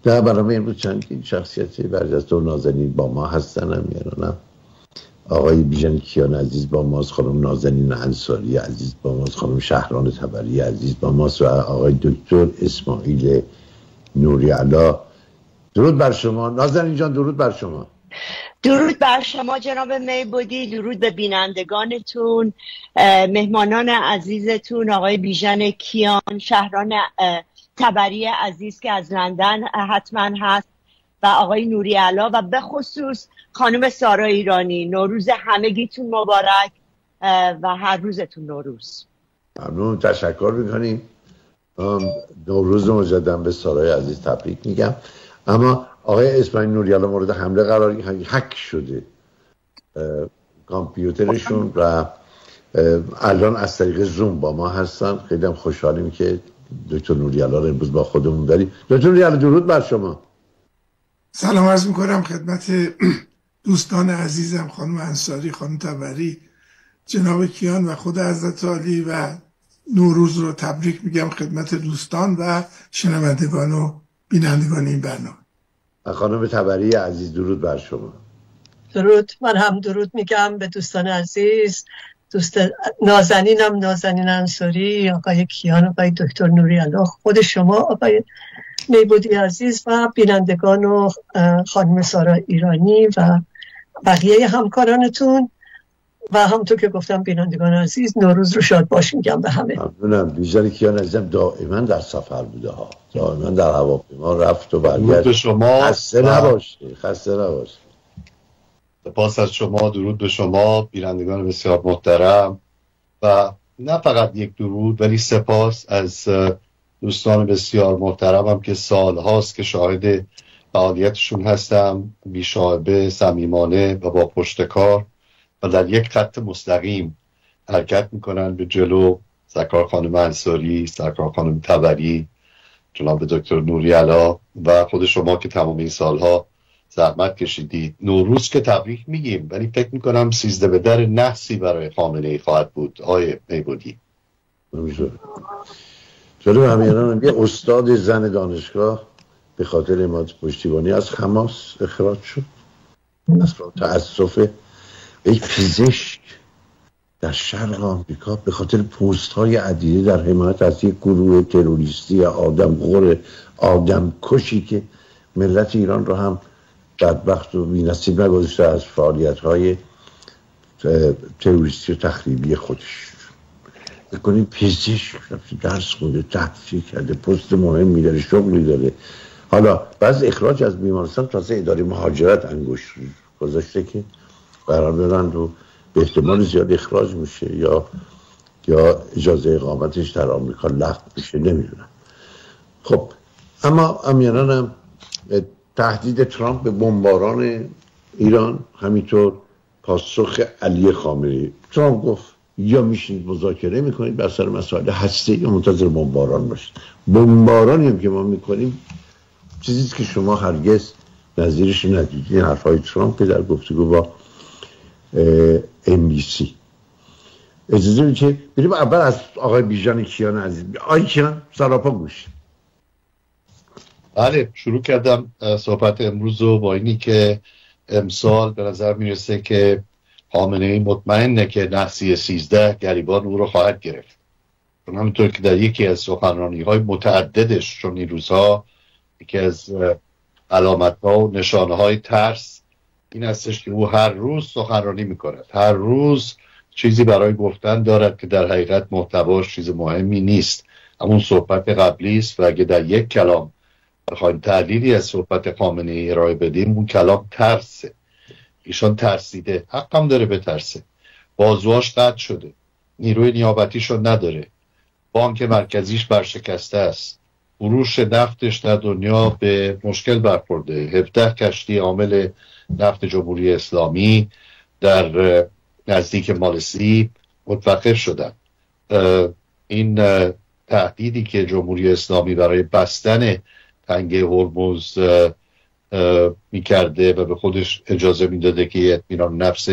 در برنامه امروز چند شخصیتی برجسته و نازنین با ما هستن. هم آقای بیژن کیان عزیز با ماست، خانم نازنین انصاری عزیز با ماست، خانم شهران تبری عزیز با ماست و آقای دکتر اسماعیل نوری‌علا. درود بر شما نازنین جان. درود بر شما. درود بر شما جناب میبودی، درود به بینندگانتون، مهمانان عزیزتون، آقای بیژن کیان، شهران تبری عزیز که از لندن حتما هست و آقای نوری‌علا و به خصوص خانم سارا ایرانی. نوروز همگیتون مبارک و هر روزتون نوروز. ممنون، تشکر میکنیم. نوروز مجدد به سارای عزیز تبریک میگم. اما آقای اسماعیل نوری‌علا مورد حمله قرار هک شده کامپیوترشون و الان از طریق زوم با ما هستن. خیلی هم خوشحالیم که دکتر نوری‌علا رو امروز با خودمون داریم. دکتر نوری‌علا درود بر شما. سلام عرض میکنم خدمت دوستان عزیزم، خانم انصاری، خانم تبری، جناب کیان و خود حضرت عالی، و نوروز رو تبریک میگم خدمت دوستان و شنوندگان و بینندگان این برنامه. خانم تبری عزیز درود بر شما. درود. من هم درود میگم به دوستان عزیز، دوست نازنینم، نازنین انصاری، آقای کیان، آقای دکتر نوری‌علا، خود شما آقای میبودی عزیز و بینندگان و خانم سارا ایرانی و بقیه همکارانتون و همونطور که گفتم بینندگان عزیز، نوروز رو شاد باش میگم به همه. ممنونم. بیژن کیان عزیزم دائما در سفر بوده ها، دائما در هواپیما رفت و برگشت. شما خسته نباشید. خسته نباشید. سپاس از شما. درود به شما بینندگان بسیار محترم و نه فقط یک درود ولی سپاس از دوستان بسیار محترمم که سال هاست که شاهد فعالیتشون هستم، بی‌شائبه، صمیمانه و با پشتکار و در یک خط مستقیم حرکت میکنن به جلو. سرکار خانم انصاری، سرکار خانم تبری، جناب دکتر نوری‌علا و خود شما که تمام این سالها زحمت کشیدید. نوروز که تبریک میگیم ولی فکر میکنم 13 به در نحسی برای خامنه ای خواهد بود. آیه میبودی جلو همیانان یه استاد زن دانشگاه به خاطر حمایت پشتیبانی از حماس اخراج شد. اصلا تأسف یک پزشک در شرق آمریکا به خاطر پست های عدیده در حمایت از یک گروه تروریستی آدمخور آدمکشی که ملت ایران رو هم بدبخت و بی‌نصیب نگذاشته از فعالیت های تروریستی و تخریبی خودش. بکنید پزشک درس خونده، تحصیل کرده، پست مهمی داره، شغلی داره، حالا بعض اخراج از بیمارستان تازه اداره مهاجرت انگشت گذاشته که قرار برن رو به احتمال زیاد اخراج میشه یا اجازه اقامتش در آمریکا لغو میشه، نمیدونم. خب اما امیانان تهدید ترامپ به بمباران ایران، همینطور پاسخ علی خامنه‌ای. ترامپ گفت یا میشینید مذاکره میکنید بر سر مسائل هسته‌ای یا منتظر بمباران باشید. بمبارانی هم که ما میکنیم چیزیست که شما هرگز نظیرش ندیدید. این حرفای ترامپ که در گفتگو با NBC. اجازه بدید که بریم اول از آقای بیژن کیان عزیز. آقای کیان سراپا گوش. بله، شروع کردم صحبت امروز رو با اینی که امسال به نظر میرسه که خامنه‌ای مطمئنه که نحسی 13 گریبان او رو خواهد گرفت. چون همینطور که در یکی از سخنرانی‌های متعددش، چون این روزها یکی از علامت‌ها و نشانه‌های ترس این هستش که او هر روز سخنرانی می‌کند، هر روز چیزی برای گفتن دارد که در حقیقت محتواش چیز مهمی نیست، همون صحبت قبلی است. و اگه در یک کلام بخوایم تحلیلی از صحبت خامنه‌ای ارائه بدیم، اون کلام ترسه. ایشان ترسیده، حقم داره به ترسه. بازواش قطع شده، نیروی نیابتیشو نداره، بانک مرکزیش برشکسته است، فروش نفتش در دنیا به مشکل برخورده، 17 کشتی عامل نفت جمهوری اسلامی در نزدیک مالزی متوقف شدن. این تهدیدی که جمهوری اسلامی برای بستن تنگه هرمز میکرده و به خودش اجازه میداده که اطمینان نفس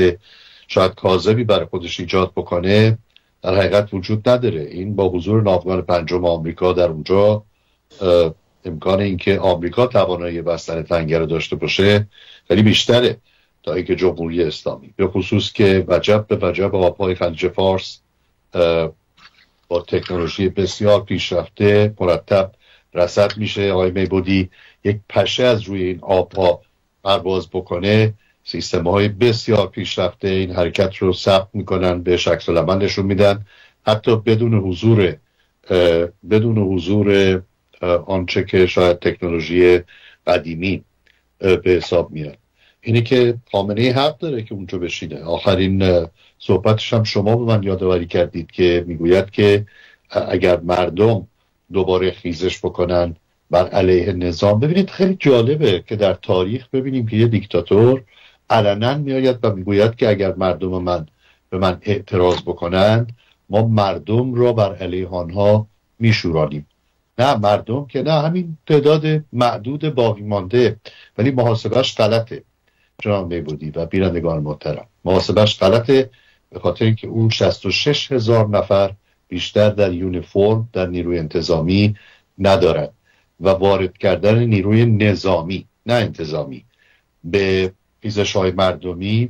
شاید کاذبی برای خودش ایجاد بکنه، در حقیقت وجود نداره. این با حضور ناوگان پنجم آمریکا در اونجا امکان اینکه آمریکا توانایی بستن تنگه رو داشته باشه خیلی بیشتره تا اینکه جمهوری اسلامی، به خصوص که وجب به وجب آبهای خلیج فارس با تکنولوژی بسیار پیشرفته مرتب رصد میشه. آقای میبودی یک پشه از روی این آبها پرواز بکنه، سیستم‌های بسیار پیشرفته این حرکت رو ثبت میکنن، به شکل العمل نشون میدن، حتی بدون حضور آنچه که شاید تکنولوژی قدیمی به حساب میاد. اینه که خامنه‌ای حق داره که اونجا بشینه. آخرین صحبتش هم شما به من یادآوری کردید که میگوید که اگر مردم دوباره خیزش بکنن بر علیه نظام. ببینید خیلی جالبه که در تاریخ ببینیم که یه دیکتاتور علنا میآید و میگوید که اگر مردم من به من اعتراض بکنند ما مردم را بر علیه آنها میشورانیم. نه مردم که نه، همین تعداد معدود باقی مانده، ولی محاسبش غلطه جناب میبودی و بینندگان محترم. محاسبش غلطه به خاطر اینکه اون 66,000 نفر بیشتر در یونیفرم در نیروی انتظامی ندارد و وارد کردن نیروی نظامی نه انتظامی به خیزش‌های مردمی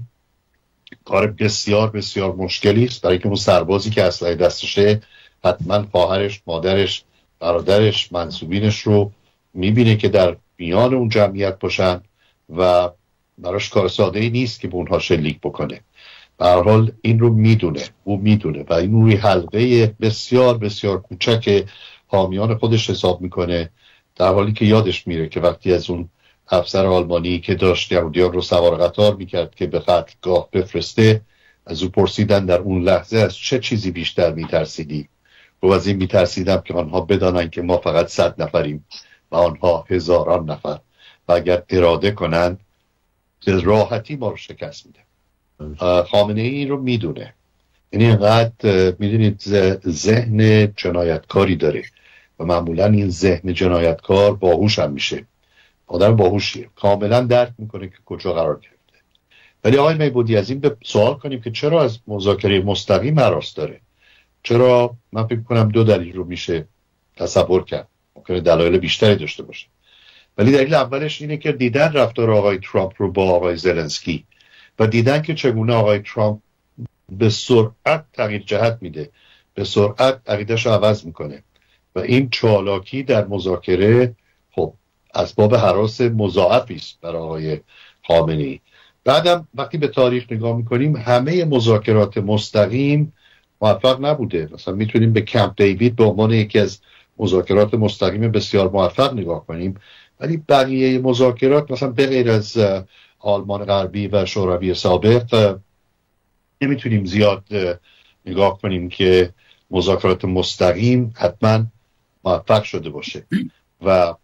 کار بسیار بسیار مشکلی است، برای که اون سربازی که اسلحه دستشه حتما خواهرش، مادرش، برادرش، منسوبینش رو میبینه که در میان اون جمعیت باشن و براش کار ساده‌ای نیست که به اونها شلیک بکنه. به هر حال این رو میدونه و این روی حلقه بسیار بسیار کوچک حامیان خودش حساب میکنه، در حالی که یادش میره که وقتی از اون افسر آلمانی که داشت یهودیان رو سوار قطار میکرد که به قتلگاه بفرسته، از او پرسیدن در اون لحظه از چه چیزی بیشتر میترسیدی؟ و از این میترسیدم که آنها بدانن که ما فقط 100 نفریم و آنها هزاران نفر و اگر اراده کنن به راحتی ما رو شکست میده. خامنه ای رو میدونه، یعنی اینقدر میدونید ذهن جنایتکاری داره و معمولا این ذهن جنایتکار باهوش هم میشه، آدم باهوشیه، کاملا درک میکنه که کجا قرار گرفته. ولی آقای میبودی از این به سوال کنیم که چرا از مذاکره مستقیم هراس داره؟ چرا؟ من فکر کنم 2 دلیل رو میشه تصور کرد، ممکنه دلایل بیشتری داشته باشه، ولی دلیل اولش اینه که دیدن رفتار آقای ترامپ رو با آقای زلنسکی و دیدن که چگونه آقای ترامپ به سرعت تغییر جهت میده، به سرعت عقیده‌شو عوض میکنه و این چالاکی در مذاکره خب اسباب هراس مضاعفی است برای آقای خامنه‌ای. بعدم وقتی به تاریخ نگاه میکنیم همه مذاکرات مستقیم موفق نبوده. مثلا میتونیم به کمپ دیوید به عنوان یکی از مذاکرات مستقیم بسیار موفق نگاه کنیم، ولی بقیه مذاکرات مثلا به غیر از آلمان غربی و شوروی سابق نمیتونیم زیاد نگاه کنیم که مذاکرات مستقیم حتما موفق شده باشه. و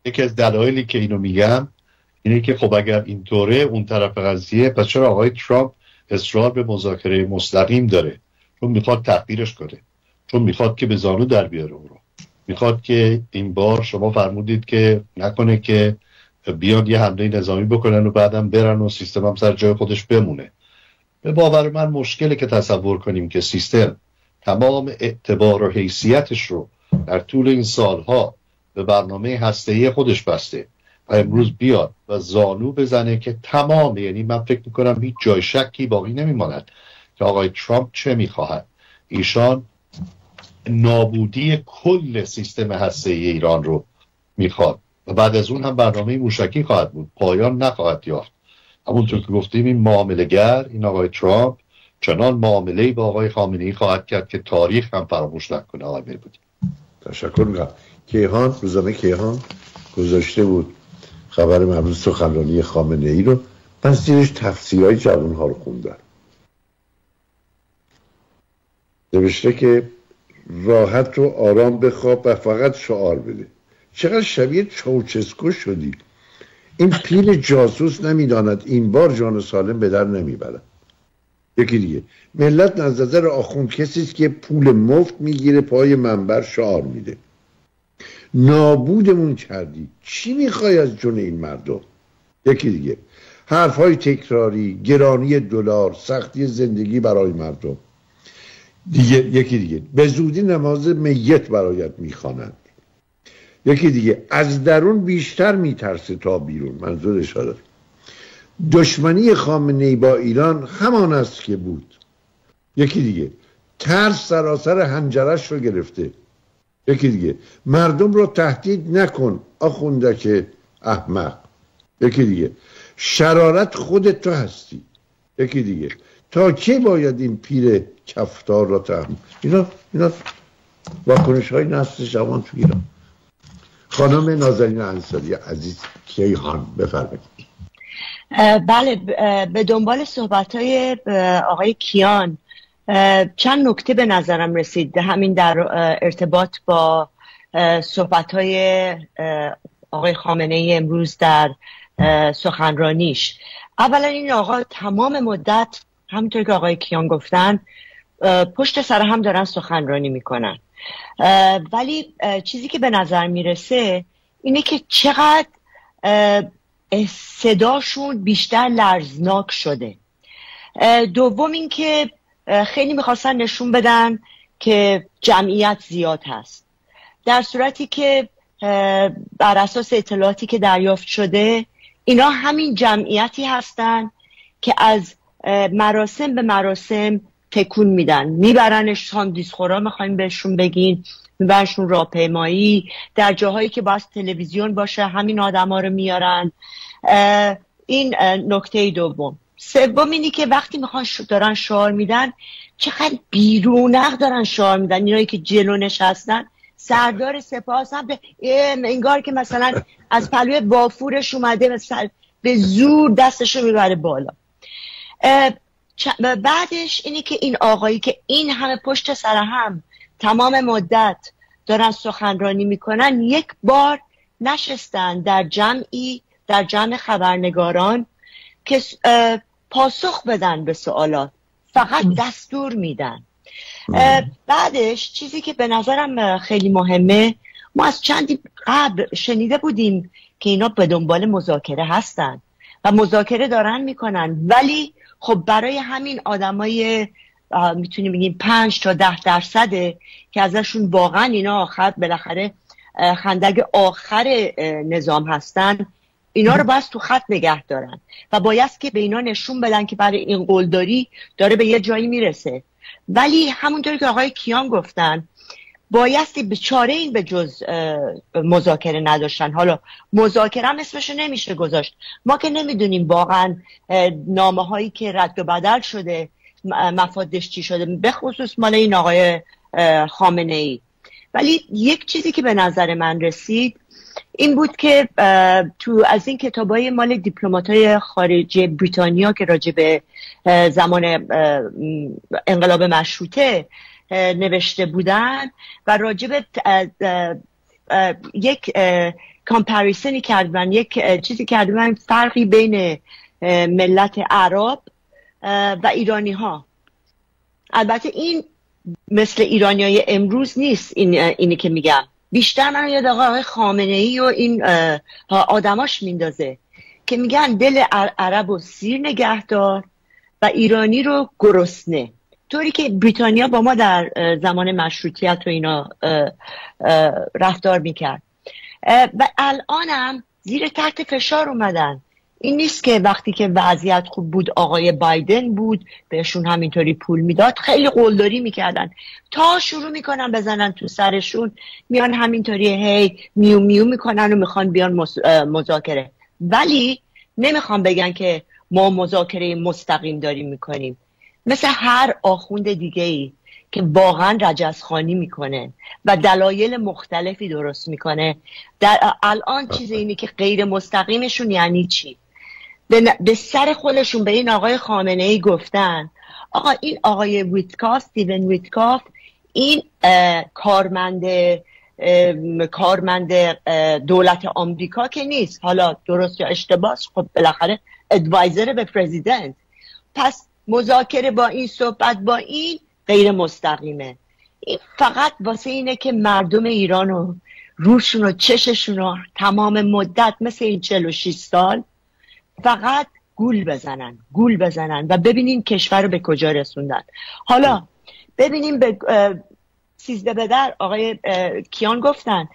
یکی از دلایلی که اینو میگم اینه که خب اگر اینطوره اون طرف قضیه، پس چرا آقای ترامپ اصرار به مذاکره مستقیم داره؟ چون میخواد تحقیرش کنه، چون میخواد که به زانو در بیاره اون رو، میخواد که این بار شما فرمودید که نکنه که بیان یه حمله نظامی بکنن و بعدم برن و سیستم هم سر جای خودش بمونه. به باور من مشکله که تصور کنیم که سیستم تمام اعتبار و حیثیتش رو در طول این سالها به برنامه هسته‌ای خودش بسته و امروز بیاد و زانو بزنه که تمام، یعنی من فکر میکنم هیچ جای شکی باقی نمیماند که آقای ترامپ چه میخواهد. ایشان نابودی کل سیستم هسته‌ای ایران رو میخواد و بعد از اون هم برنامه موشکی خواهد بود، پایان نخواهد یافت. همونطور که گفتیم این معامله‌گر، این آقای ترامپ چنان معامله‌ای با آقای خامنه‌ای خواهد کرد که تاریخ هم فراموش نکنه. آقای میربودی تشکر میکنم. کیهان، روزنامه کیهان گذاشته بود خبر مربوط سخنرانی خامنه‌ای رو، من زیرش تفسیرهای جوان‌ها رو خوندم. نوشته که راحت و آرام بخواب و فقط شعار بده. چقدر شبیه چاوچسکو شدی. این پیل جاسوس نمیداند این بار جان سالم به در نمیبرد. یکی دیگه، ملت نظر آخوند کسی است که پول مفت میگیره پای منبر شعار میده. نابودمون کردی، چی میخوای از جون این مردم؟ یکی دیگه، حرفهای تکراری، گرانی دلار، سختی زندگی برای مردم. یکی دیگه، به زودی نماز میت برایت میخوانند. یکی دیگه از درون بیشتر میترسه تا بیرون. منظور اشاره دشمنی خامنه‌ای با ایران همان است که بود. یکی دیگه ترس سراسر حنجرش رو گرفته. یکی دیگه مردم رو تهدید نکن آخوندک احمق. یکی دیگه شرارت خودت تو هستی. یکی دیگه تا کی باید این پیر کفتار را تحمل. اینا واکنش های نسل جوان تو ایران. خانم نازنین انصاری عزیز کیهان بفرمایید. بله، به دنبال صحبت‌های آقای کیان چند نکته به نظرم رسید، همین در ارتباط با صحبت‌های آقای خامنه‌ای امروز در سخنرانیش. اولا این آقا تمام مدت همونطور که آقای کیان گفتن پشت سر هم دارن سخنرانی میکنن، ولی چیزی که به نظر میرسه اینه که چقدر صداشون بیشتر لرزناک شده. دوم این که خیلی میخواستن نشون بدن که جمعیت زیاد هست، در صورتی که بر اساس اطلاعاتی که دریافت شده اینا همین جمعیتی هستن که از مراسم به مراسم تکون میدن، میبرنش دیسخورا، میخوایم بهشون بگین، میبرنشون راهپیمایی، در جاهایی که باید تلویزیون باشه همین آدما رو میارن. این نکته دوم. سوم اینی که وقتی میخوان دارن شعار میدن چقدر بیرونق دارن شعار میدن. اینایی که جلو نشستن سردار سپاه هم انگار که مثلا از پلوی بافورش اومده مثلا به زور دستشو میبره بالا. بعدش اینی که این آقایی که این همه پشت سر هم تمام مدت دارن سخنرانی میکنن یک بار نشستن در جمع خبرنگاران که پاسخ بدن به سوالات، فقط دستور میدن. بعدش چیزی که به نظرم خیلی مهمه، ما از چندی قبل شنیده بودیم که اینا به دنبال مذاکره هستن و مذاکره دارن میکنن، ولی خب برای همین آدمای میتونیم بگیم 5 تا 10% که ازشون واقعا اینا آخر بالاخره خندق آخر نظام هستن، اینا رو باید تو خط نگه دارن و باید که به اینا نشون بدن که برای این قلدری داره به یه جایی میرسه. ولی همونطور که آقای کیان گفتن بایستی به چاره این به جز مذاکره نداشتن. حالا مذاکره هم اسمشو نمیشه گذاشت، ما که نمیدونیم واقعا نامه هایی که رد و بدل شده مفادش چی شده، به خصوص مال این آقای خامنه ای. ولی یک چیزی که به نظر من رسید این بود که تو از این کتابای مال دیپلمات‌های خارجی بریتانیا که راجع به زمان انقلاب مشروطه نوشته بودن و راجع به یک کامپریسنی کردن، یک چیزی کردن، فرقی بین ملت عرب و ایرانی ها. البته این مثل ایرانی های امروز نیست، اینی که میگم بیشتر من یاد آقای خامنه ای و این آدماش میندازه که میگن دل عرب و سیر نگهدار و ایرانی رو گرسنه، طوری که بریتانیا با ما در زمان مشروطیت و اینا رفتار میکرد و الانم زیر تحت فشار اومدن. این نیست که وقتی که وضعیت خوب بود آقای بایدن بود بهشون همینطوری پول میداد، خیلی قلدری میکردن، تا شروع میکنن بزنن تو سرشون میان همینطوری هی میو میو میکنن و میخوان بیان مذاکره، ولی نمیخوان بگن که ما مذاکره مستقیم داریم میکنیم. مثل هر آخوند دیگه ای که واقعا رجزخوانی میکنه و دلایل مختلفی درست میکنه، در الان چیز اینی که غیر مستقیمشون یعنی چی؟ به سر خودشون به این آقای خامنه ای گفتن آقا این آقای ویتکاف، استیون ویتکاف، این کارمند دولت آمریکا که نیست، حالا درست یا اشتباه، خب بالاخره ادوایزر به پرزیدنت، پس مذاکره با این، صحبت با این غیر مستقیمه. این فقط واسه اینه که مردم ایران و روشون و چششون رو تمام مدت مثل این 46 سال فقط گول بزنن و ببینین کشور رو به کجا رسوندن. حالا ببینیم به 13 به در آقای کیان گفتن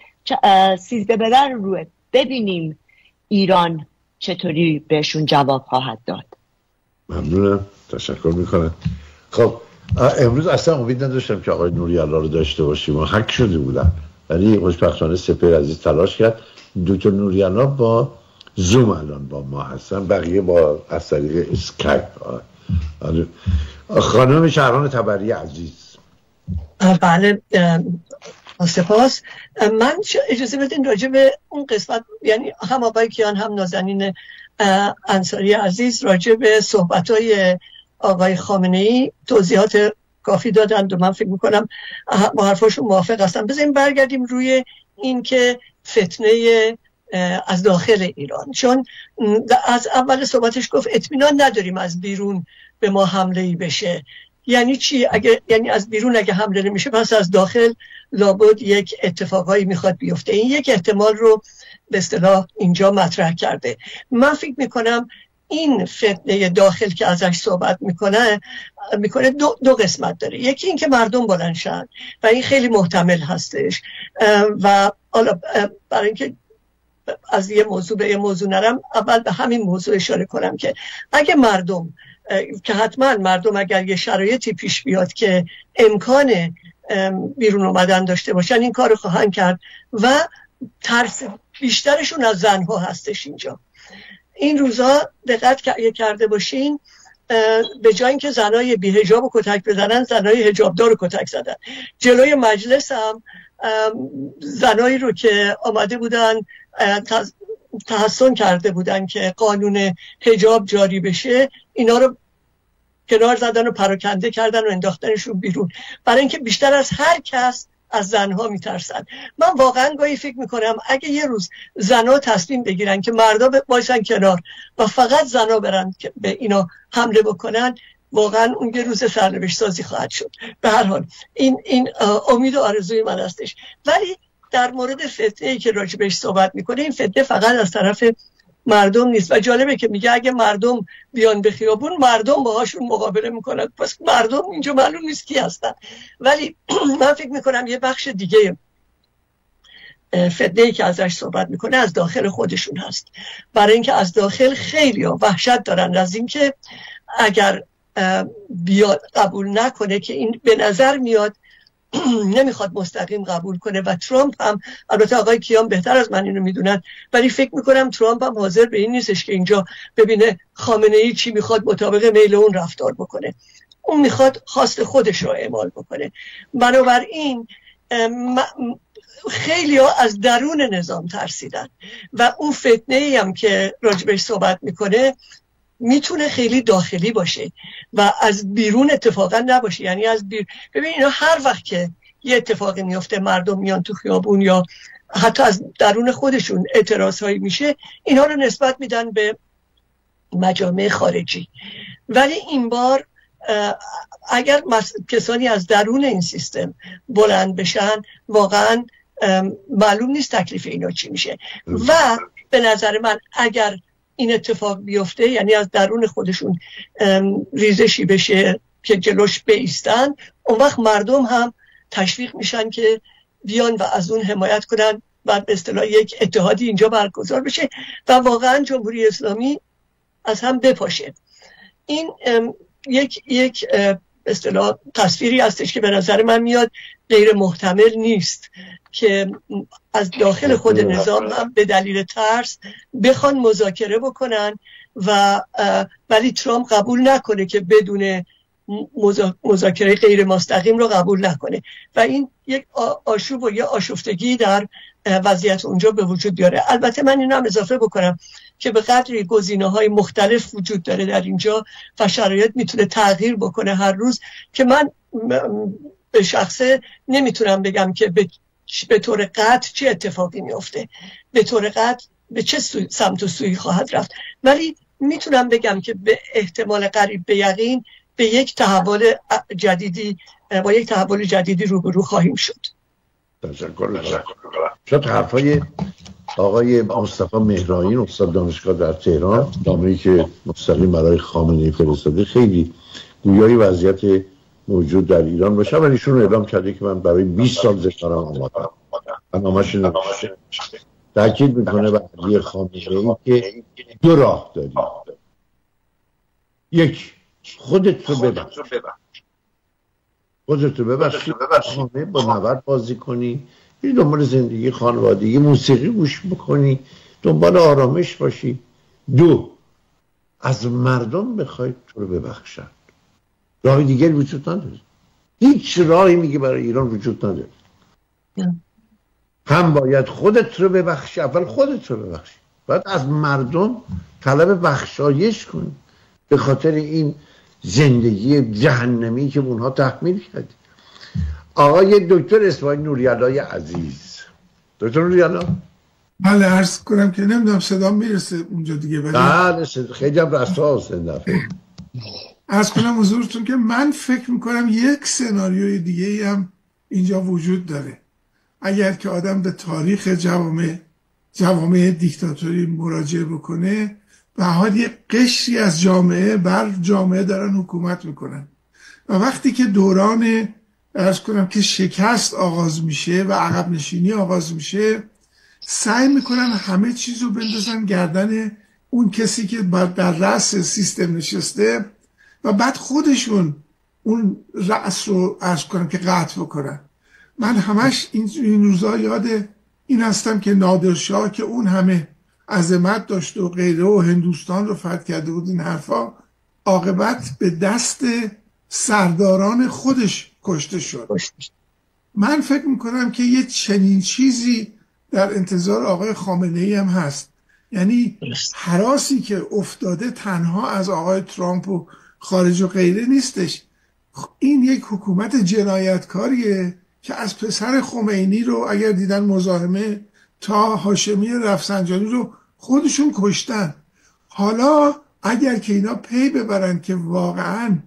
13 به در روه. ببینیم ایران چطوری بهشون جواب خواهد داد. ممنونم، تشکر میکنم. خب امروز اصلا امید نداشتم که آقای نوری‌الله رو داشته باشیم و حک شده بودم، ولی خوشبختانه سپهر عزیز تلاش کرد. دکتر نوری‌الله با زوم الان با ما هستن، بقیه با از طریق اسکایپ. خانم شهران تبری عزیز. بله سپاس. من اجازه بدین راجع به اون قسمت، یعنی هم آقای کیان هم نازنین انصاری عزیز راجع به صحبت‌های آقای خامنه‌ای توضیحات کافی دادند و من فکر میکنم با حرفاشون موافق هستم. بذاریم برگردیم روی این که فتنه از داخل ایران، چون از اول صحبتش گفت اطمینان نداریم از بیرون به ما حمله‌ای بشه. یعنی چی؟ یعنی از بیرون اگه حمله نمیشه پس از داخل لابد یک اتفاقایی میخواد بیفته. این یک احتمال رو به اصطلاح اینجا مطرح کرده. من فکر میکنم این فتنه داخل که ازش صحبت میکنه دو قسمت داره. یکی این که مردم بلند شن و این خیلی محتمل هستش و حالا برای اینکه از یه موضوع به یه موضوع نرم، اول به همین موضوع اشاره کنم که اگه مردم که حتما مردم اگر یه شرایطی پیش بیاد که امکان بیرون اومدن داشته باشن این کار رو خواهند کرد و ترس بیشترشون از زنها هستش. اینجا این روزا دقت کرده باشین به جای اینکه زنای بی حجاب رو کتک بزنن زنای حجابدار رو کتک زدن. جلوی مجلس هم زنایی رو که آمده بودن تحسن کرده بودن که قانون حجاب جاری بشه اینا رو کنار زدن و پراکنده کردن و انداختنشون بیرون، برای اینکه بیشتر از هر کس از زنها میترسن. من واقعا گاهی فکر میکنم اگه یه روز زنها تصمیم بگیرن که مردا باشن کنار و فقط زنها برن که به اینا حمله بکنن، واقعا اون یه روز سرنوشت سازی خواهد شد. به هر حال این امید و آرزوی من هستش. ولی در مورد فتنه‌ای که راجع بهش صحبت میکنه، این فتنه فقط از طرف مردم نیست و جالبه که میگه اگه مردم بیان به خیابون مردم باهاشون مقابله میکنن. پس مردم اینجا معلوم نیست کی هستن. ولی من فکر میکنم یه بخش دیگه فتنه‌ای که ازش صحبت میکنه از داخل خودشون هست، برای اینکه از داخل خیلی وحشت دارن از اینکه اگر بیاد قبول نکنه، که این به نظر میاد نمیخواد مستقیم قبول کنه و ترامپ هم، البته آقای کیان بهتر از من اینو میدونن، ولی فکر میکنم ترامپ هم حاضر به این نیستش که اینجا ببینه خامنه‌ای چی میخواد مطابق میل اون رفتار بکنه. اون میخواد خواست خودش رو اعمال بکنه. بنابراین خیلی ها از درون نظام ترسیدن و اون فتنه‌ای هم که راجبش صحبت میکنه میتونه خیلی داخلی باشه و از بیرون اتفاقا نباشه. یعنی از ببین اینا هر وقت که یه اتفاقی میفته، مردم میان تو خیابون یا حتی از درون خودشون اعتراض هایی میشه، اینا رو نسبت میدن به مجامع خارجی. ولی این بار اگر کسانی از درون این سیستم بلند بشن، واقعا معلوم نیست تکلیف اینا چی میشه. و به نظر من اگر این اتفاق بیفته، یعنی از درون خودشون ریزشی بشه که جلوش بایستن، اون وقت مردم هم تشویق میشن که بیان و از اون حمایت کنن و به اصطلاح یک اتحادی اینجا برگزار بشه و واقعا جمهوری اسلامی از هم بپاشه. این یک اصطلاح تصویری هستش که به نظر من میاد غیر محتمل نیست که از داخل خود نظام هم به دلیل ترس بخوان مذاکره بکنن و ولی ترامپ قبول نکنه که بدون مذاکره غیر مستقیم رو قبول نکنه و این یک آشوب و یا آشفتگی در وضعیت اونجا به وجود بیاره. البته من اینو هم اضافه بکنم که به قدری گزینه‌های مختلف وجود داره در اینجا و شرایط میتونه تغییر بکنه هر روز، که من به شخصه نمیتونم بگم که به طور قطع چه اتفاقی میفته، به طور قطع به چه سمت و سوی خواهد رفت، ولی میتونم بگم که به احتمال قریب به یقین به یک تحول جدیدی با یک تحول جدیدی روبرو خواهیم شد. تشکر. شد حرفای آقای مصطفی مهرایی، استاد دانشگاه در تهران، نامه‌ای که مستقیم برای خامنه‌ای فرستاده، خیلی گویای وضعیت موجود در ایران باشه، ولی ایشون اعلام کرده که من برای 20 سال ذکرم آمادم. برنامه‌ش تأکید میکنه به علی خامنه‌ای که دو راه داری. یک، خودت رو ببخش، خودت رو ببخشی، خانه با نورد بازی کنی، یه دنبال زندگی خانوادگی موسیقی گوش بکنی، دنبال آرامش باشی. دو، از مردم بخواید تو رو ببخشن. راه دیگری وجود نداره، هیچ راهی میگه برای ایران وجود نداره. هم باید خودت رو ببخشی، اول خودت رو ببخشی، بعد از مردم طلب بخشایش کنی به خاطر این زندگی جهنمی که اونها تحمیل کرد. آقای دکتر اسماعیل نوری‌الله عزیز. دکتر نوری‌الله، بله عرض کنم که نمیدونم صدا میرسه اونجا دیگه، بله خیلی هم رساس عرض کنم حضورتون که من فکر میکنم یک سناریوی دیگه هم اینجا وجود داره. اگر که آدم به تاریخ جوامع دیکتاتوری مراجعه بکنه، به حال یک قشری از جامعه بر جامعه دارن حکومت میکنن و وقتی که دوران عرض کنم که شکست آغاز میشه و عقب نشینی آغاز میشه، سعی میکنن همه چیزو بندازن گردن اون کسی که در رأس سیستم نشسته و بعد خودشون اون رأس رو عرض کنم که قطع بکنن. من همش این روزا یاد این هستم که نادرشاه که اون همه عظمت داشت و غیره و هندوستان رو فتح کرده بود، این حرفا عاقبت به دست سرداران خودش کشته شد. من فکر میکنم که یه چنین چیزی در انتظار آقای خامنه‌ای هم هست. یعنی هراسی که افتاده تنها از آقای ترامپ و خارج و غیره نیستش، این یک حکومت جنایتکاریه که از پسر خمینی رو اگر دیدن مزاحمه تا هاشمی رفسنجانی رو خودشون کشتن. حالا اگر که اینا پی ببرن که واقعا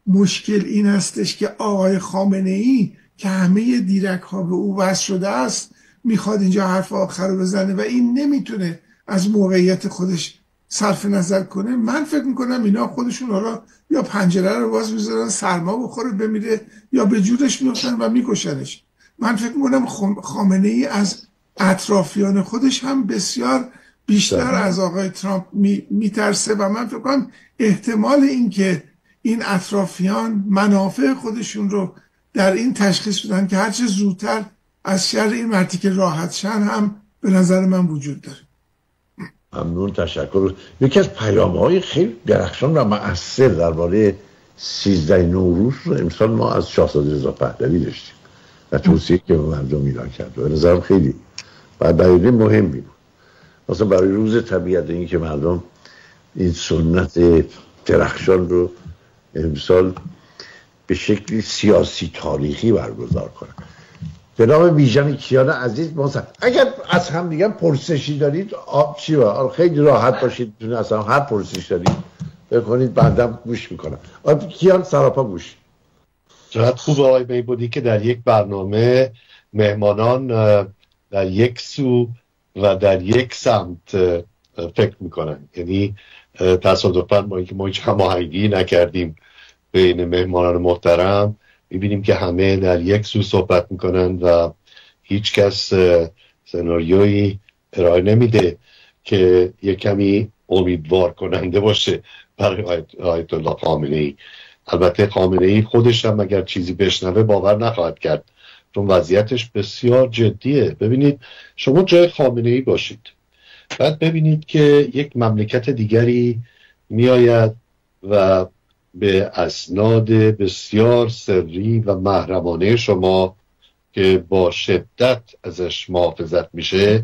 مشکل این هستش که آقای خامنه‌ای که همه دیرک ها به او وصل شده است میخواد اینجا حرف آخر رو بزنه و این نمیتونه از موقعیت خودش صرف نظر کنه، من فکر میکنم اینا خودشون حالا یا پنجره رو باز میذارن سرما بخوره بمیره یا به جورش میفتن و میکشنش. من فکر میکنم خامنه‌ای از اطرافیان خودش هم بسیار بیشتر از آقای ترامپ میترسه و من فکر کنم احتمال این که این اطرافیان منافع خودشون رو در این تشخیص بدن که هرچه زودتر از شر این مرتیکه راحت شن هم به نظر من وجود داره. ممنون، تشکر. یکی از پیام‌های خیلی درخشان و مؤثر درباره 13 نوروز رو امسال ما از شاهزاده رضا پهلوی داشتیم و توصیه که به مردم ایران کرد و به نظرم خیلی دلیل مهمی بود. مثلا برای روز طبیعت، این که مردم این سنت درخشان رو امسال به شکلی سیاسی تاریخی برگزار کنن. جناب بیژن کیان عزیز، اگر از هم دیگه پرسشی دارید چی با خیلی راحت باشید، اصلا هر پرسش دارید بکنید، بعدم گوش میکنم. کیان سراپا گوش. چقدر خوبه آقای میبودی که در یک برنامه مهمانان در یک سو و در یک سمت فکر میکنن. یعنی تصادفاً ما اینکه ما هیچ هماهنگی نکردیم بین مهمانان محترم، میبینیم که همه در یک سو صحبت میکنن و هیچ کس سناریویی ارائه نمیده که یک کمی امیدوار کننده باشه برای آیت الله خامنه‌ای. البته خامنه‌ای خودش هم اگر چیزی بشنوه باور نخواهد کرد، چون وضعیتش بسیار جدیه. ببینید شما جای خامنه‌ای باشید، بعد ببینید که یک مملکت دیگری میآید و به اسناد بسیار سری و محرمانه شما که با شدت ازش محافظت میشه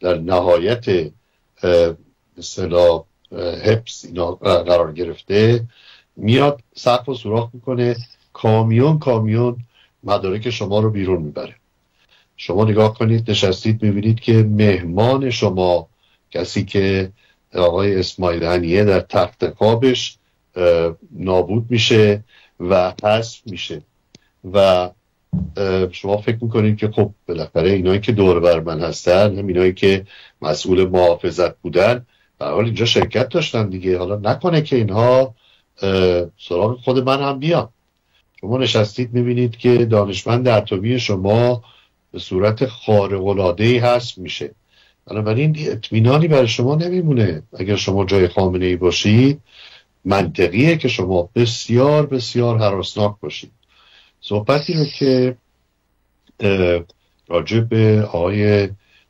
در نهایت اصطلاح حبس اینا قرار گرفته، میاد سقف و سوراخ میکنه، کامیون مدارک شما رو بیرون میبره. شما نگاه کنید، نشستید میبینید که مهمان شما، کسی که آقای اسماعیل هنیه در تخت خوابش نابود میشه و حذف میشه و شما فکر میکنید که خب بالاخره اینایی که دور بر من هستن، هم اینایی که مسئول محافظت بودن، به هر حال اینجا شرکت داشتن دیگه، حالا نکنه که اینها سراغ خود من هم بیان. شما نشستید میبینید که دانشمند ارتبی شما به صورت خارق‌العاده‌ای هست میشه. بنابراین اطمینانی برای شما نمیمونه. اگر شما جای خامنه‌ای باشید منطقیه که شما بسیار بسیار هراسناک باشید. صحبتی رو که راجع به آقای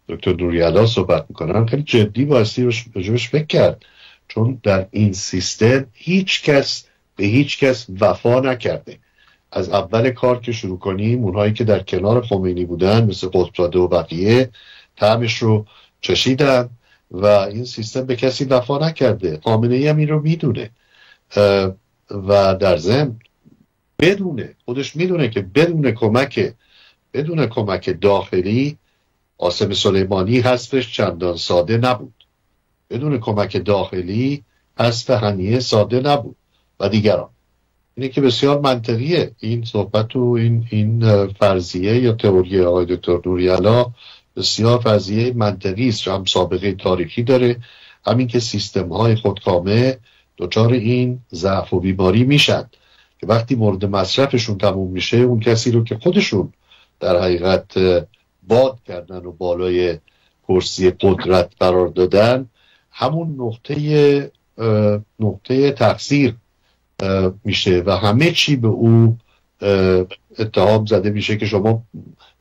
دکتر نوری‌علا صحبت میکنن خیلی جدی بایستی راجبش فکر کرد، چون در این سیستم هیچ کس به هیچ کس وفا نکرده. از اول کار که شروع کنیم اونهایی که در کنار خمینی بودن مثل قطب‌زاده و بقیه طعمش رو چشیدن و این سیستم به کسی وفا نکرده. خامنه‌ای هم این رو میدونه و در ضمن خودش میدونه که بدون کمک داخلی قاسم سلیمانی حذفش چندان ساده نبود. بدون کمک داخلی حذف هنیه ساده نبود و دیگران. اینه که بسیار منطقیه این صحبت و این فرضیه یا تئوری آقای دکتر نوری‌علا بسیار فرضیه منطقی است، هم سابقه تاریخی داره، همین که سیستم های خودکامه دچار این ضعف و بیماری میشن که وقتی مورد مصرفشون تموم میشه اون کسی رو که خودشون در حقیقت باد کردن و بالای کرسی قدرت قرار دادن همون نقطه تقصیر میشه و همه چی به او اتهام زده میشه که شما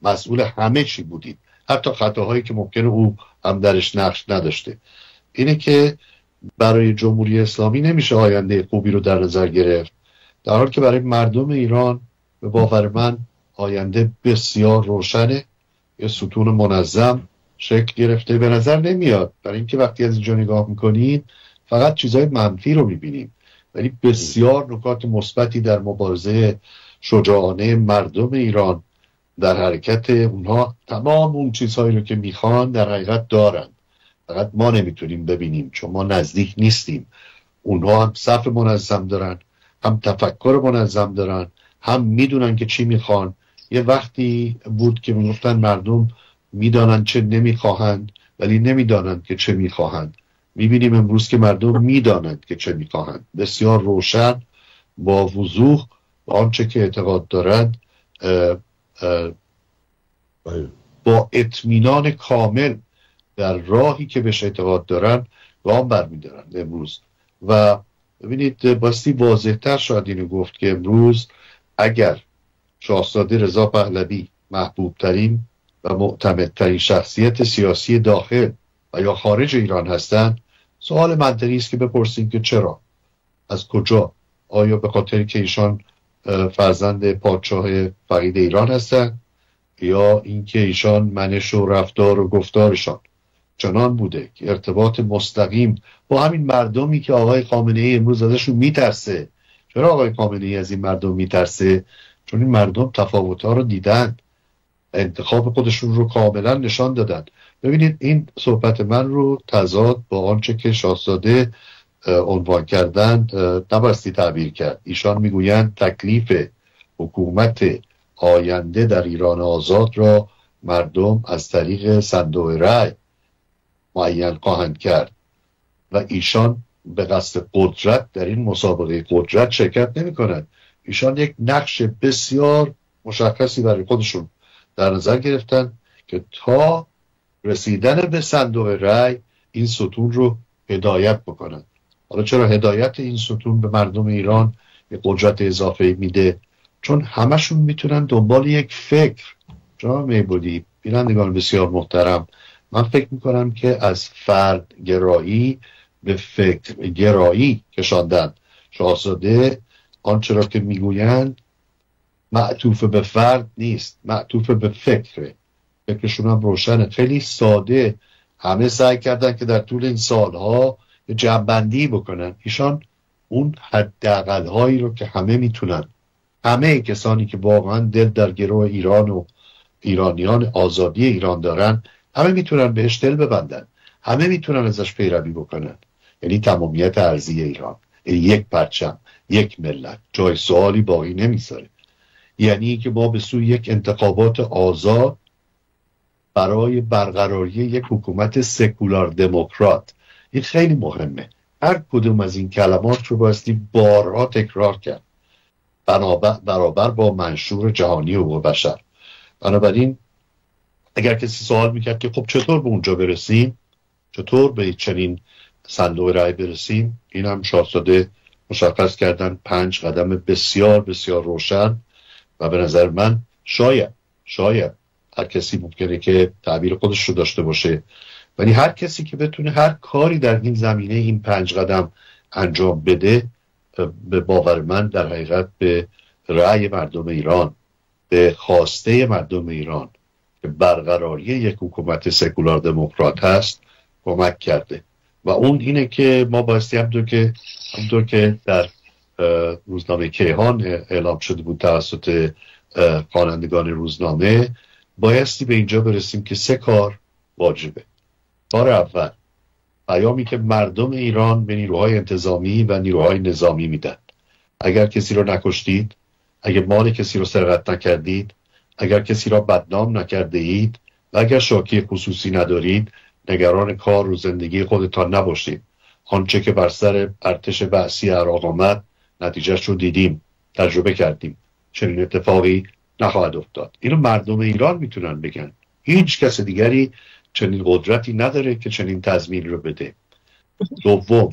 مسئول همه چی بودید، حتی خطاهایی که ممکنه او هم درش نقش نداشته. اینه که برای جمهوری اسلامی نمیشه آینده خوبی رو در نظر گرفت، در حالی که برای مردم ایران به باور من آینده بسیار روشنه. یه ستون منظم شکل گرفته. به نظر نمیاد، برای اینکه وقتی از اینجا نگاه میکنین فقط چیزای منفی رو میبینیم، ولی بسیار نکات مثبتی در مبارزه شجاعانه مردم ایران در حرکت اونها تمام اون چیزهایی رو که میخوان در حقیقت دارن، فقط ما نمیتونیم ببینیم چون ما نزدیک نیستیم. اونها هم صف منظم دارن، هم تفکر منظم دارن، هم میدونن که چی میخوان. یه وقتی بود که میگفتن مردم میدانن چه نمیخواهند ولی نمیدانند که چه میخواهند. میبینیم امروز که مردم میدانند که چه میخواهند، بسیار روشن با وضوح با آنچه که اعتقاد دارند با اطمینان کامل در راهی که بهش اعتقاد دارن گام برمیدارن امروز. و ببینید باستی واضح‌تر شاید اینو گفت که امروز اگر شاهزاده رضا پهلوی محبوب ترین و معتمدترین شخصیت سیاسی داخل و یا خارج ایران هستند، سوال منطقی است که بپرسیم که چرا؟ از کجا؟ آیا به خاطر که ایشان فرزند پادشاه فقید ایران هستند یا اینکه ایشان منش و رفتار و گفتارشان چنان بوده که ارتباط مستقیم با همین مردمی که آقای خامنه‌ای امروز ازشون میترسه؟ چرا آقای خامنه‌ای از این مردم میترسه؟ چون این مردم تفاوت‌ها رو دیدن، انتخاب خودشون رو کاملا نشان دادن. ببینید این صحبت من رو تضاد با آنچه که شاهزاده عنوان کردن نباستی تعبیر کرد. ایشان میگویند تکلیف حکومت آینده در ایران آزاد را مردم از طریق صندوق رای معین خواهند کرد و ایشان به قصد قدرت در این مسابقه قدرت شرکت نمی کنند. ایشان یک نقش بسیار مشخصی برای خودشون در نظر گرفتن که تا رسیدن به صندوق رای این ستون رو هدایت بکنن. حالا چرا هدایت این ستون به مردم ایران یک قدرت اضافه میده؟ چون همشون میتونن دنبال یک فکر. جناب میبودی بینندگان بسیار محترم، من فکر میکنم که از فرد گرایی به فکر گرایی کشاندن. شاهزاده آنچه را که میگویند معطوف به فرد نیست، معطوف به فکره. فکرشون هم روشنه، خیلی ساده. همه سعی کردن که در طول این سالها یه جمع‌بندی بکنن. ایشان اون حداقل هایی رو که همه میتونن، همه کسانی که واقعا دل در گروه ایران و ایرانیان آزادی ایران دارن، همه میتونن بهش دل ببندن، همه میتونن ازش پیروی بکنن. یعنی تمامیت ارضی ایران، یعنی یک پرچم، یک ملت، جای سوالی باقی نمیذاره. یعنی که ما به سوی یک انتخابات آزاد برای برقراری یک حکومت سکولار دموکرات. این خیلی مهمه. هر کدوم از این کلمات رو بایستی بارها تکرار کرد برابر با منشور جهانی حقوق بشر. بنابراین اگر کسی سوال میکرد که خب چطور به اونجا برسیم، چطور به چنین صندوق رای برسیم، این هم شاهزاده مشخص کردن 5 قدم بسیار بسیار روشن و به نظر من شاید هر کسی ممکنه که تعبیر خودش رو داشته باشه، ولی هر کسی که بتونه هر کاری در این زمینه این 5 قدم انجام بده، به باور من در حقیقت به رأی مردم ایران، به خواسته مردم ایران که برقراری یک حکومت سکولار دموکرات هست کمک کرده. و اون اینه که ما بایستی همونطور که در روزنامه کیهان اعلام شده بود توسط خوانندگان روزنامه، بایستی به اینجا برسیم که 3 کار واجبه. کار اول، پیامی که مردم ایران به نیروهای انتظامی و نیروهای نظامی میدن: اگر کسی رو نکشتید، اگر مال کسی رو سرقت نکردید، اگر کسی را بدنام نکرده اید و اگر شاکی خصوصی ندارید، نگران کار و زندگی خودتان نباشید. آنچه که بر سر ارتش بعثی عراق آمد نتیجهش رو دیدیم، تجربه کردیم، چنین اتفاقی نخواهد افتاد. اینو مردم ایران میتونن بگن، هیچ کس دیگری چنین قدرتی نداره که چنین تضمین رو بده. دوم،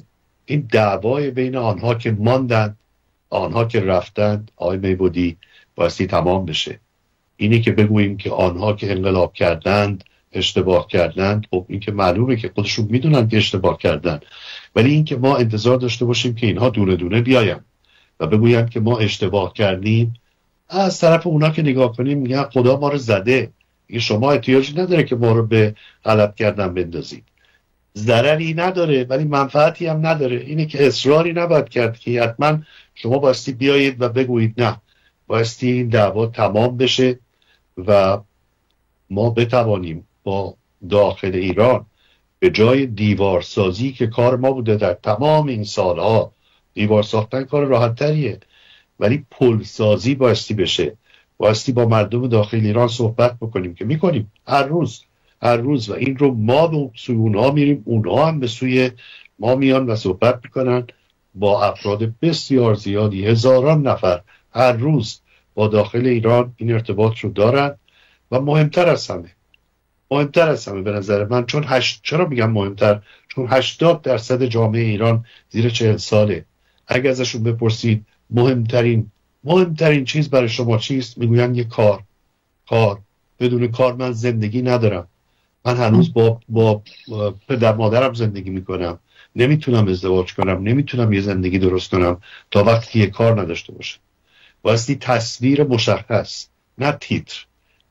این دعوای بین آنها که ماندند، آنها که رفتند، آقای میبودی، بایستی تمام بشه. اینی که بگوییم که آنها که انقلاب کردند اشتباه کردند، خب این که معلومه که خودشون میدونن که اشتباه کردند، ولی این که ما انتظار داشته باشیم که اینها دونه دونه بیایم و بگویم که ما اشتباه کردیم، از طرف اونا که نگاه کنیم میگن خدا ما رو زده، این شما احتیاجی نداره که ما رو به غلط کردن بندازید. ضرری نداره ولی منفعتی هم نداره. اینه که اصراری نباید کرد که حتما شما بایستی بیایید و بگویید، نه، بایستی این دعوا تمام بشه و ما بتوانیم با داخل ایران به جای دیوار سازی که کار ما بوده در تمام این سالها، دیوار ساختن کار راحت تریه، ولی پل سازی بایستی بشه. بایستی با مردم داخل ایران صحبت بکنیم که میکنیم هر روز و این رو ما به سوی اونها میریم، اونها هم به سوی ما میان و صحبت میکنن با افراد بسیار زیادی، هزاران نفر هر روز با داخل ایران این ارتباط رو دارن. و مهمتر از همه به نظر من، چرا میگم مهمتر؟ چون 80% جامعه ایران زیر 40 ساله. اگه ازشون بپرسید مهمترین چیز برای شما چیست، میگوین یه کار. بدون کار من زندگی ندارم. من هنوز با پدر مادرم زندگی میکنم، نمیتونم ازدواج کنم، نمیتونم یه زندگی درست کنم تا وقتی یه کار نداشته باشم. واسه تصویر مشخص، نه تیتر،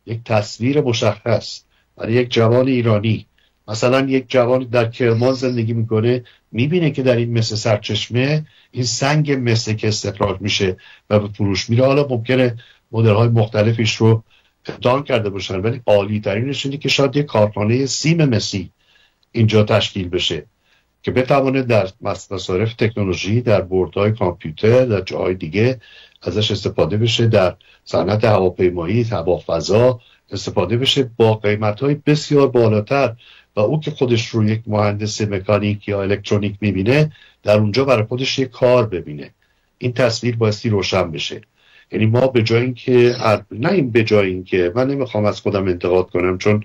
یک تصویر مشخص برای یک جوان ایرانی. مثلا یک جوان در کرمان زندگی میکنه، میبینه که در این مس سرچشمه این سنگ مس که استخراج میشه و به فروش میره، حالا ممکنه مدل های مختلفیش رو اقدام کرده باشن، ولی عالی ترینش اینه که شاید یک کارخانه سیم مسی اینجا تشکیل بشه که بتوانه در مصارف تکنولوژی، در بوردهای کامپیوتر، در جاهای دیگه ازش استفاده بشه، در صنعت هواپیمایی، هوافضا استفاده بشه با قیمت‌های بسیار بالاتر. و او که خودش رو یک مهندس مکانیک یا الکترونیک میبینه، در اونجا برای خودش یک کار ببینه. این تصویر بایستی روشن بشه. یعنی ما به جای اینکه من نمیخوام از خودم انتقاد کنم، چون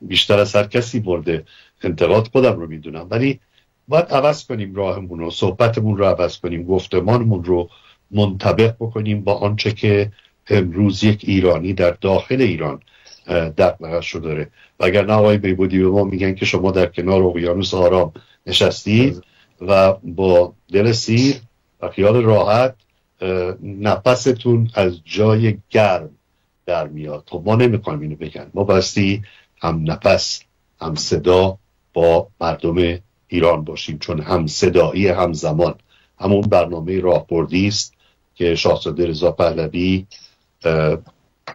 بیشتر از هر کسی مورد انتقاد خودم رو میدونم، ولی باید عوض کنیم راهمون رو، صحبتمون رو عوض کنیم، گفتمانمون رو منطبق بکنیم با آنچه که امروز یک ایرانی در داخل ایران دغدغه‌اش رو داره. و اگر نه آقای بیبودی به ما میگن که شما در کنار اقیانوس آرام نشستید و با دل سیر و خیال راحت نفستون از جای گرم در میاد. خب ما نمیخوایم اینو بگن، ما بایستی هم نفس هم صدا با مردم ایران باشیم، چون هم صدایی همزمان همون برنامه راهبردی است که شاهزاده رضا پهلوی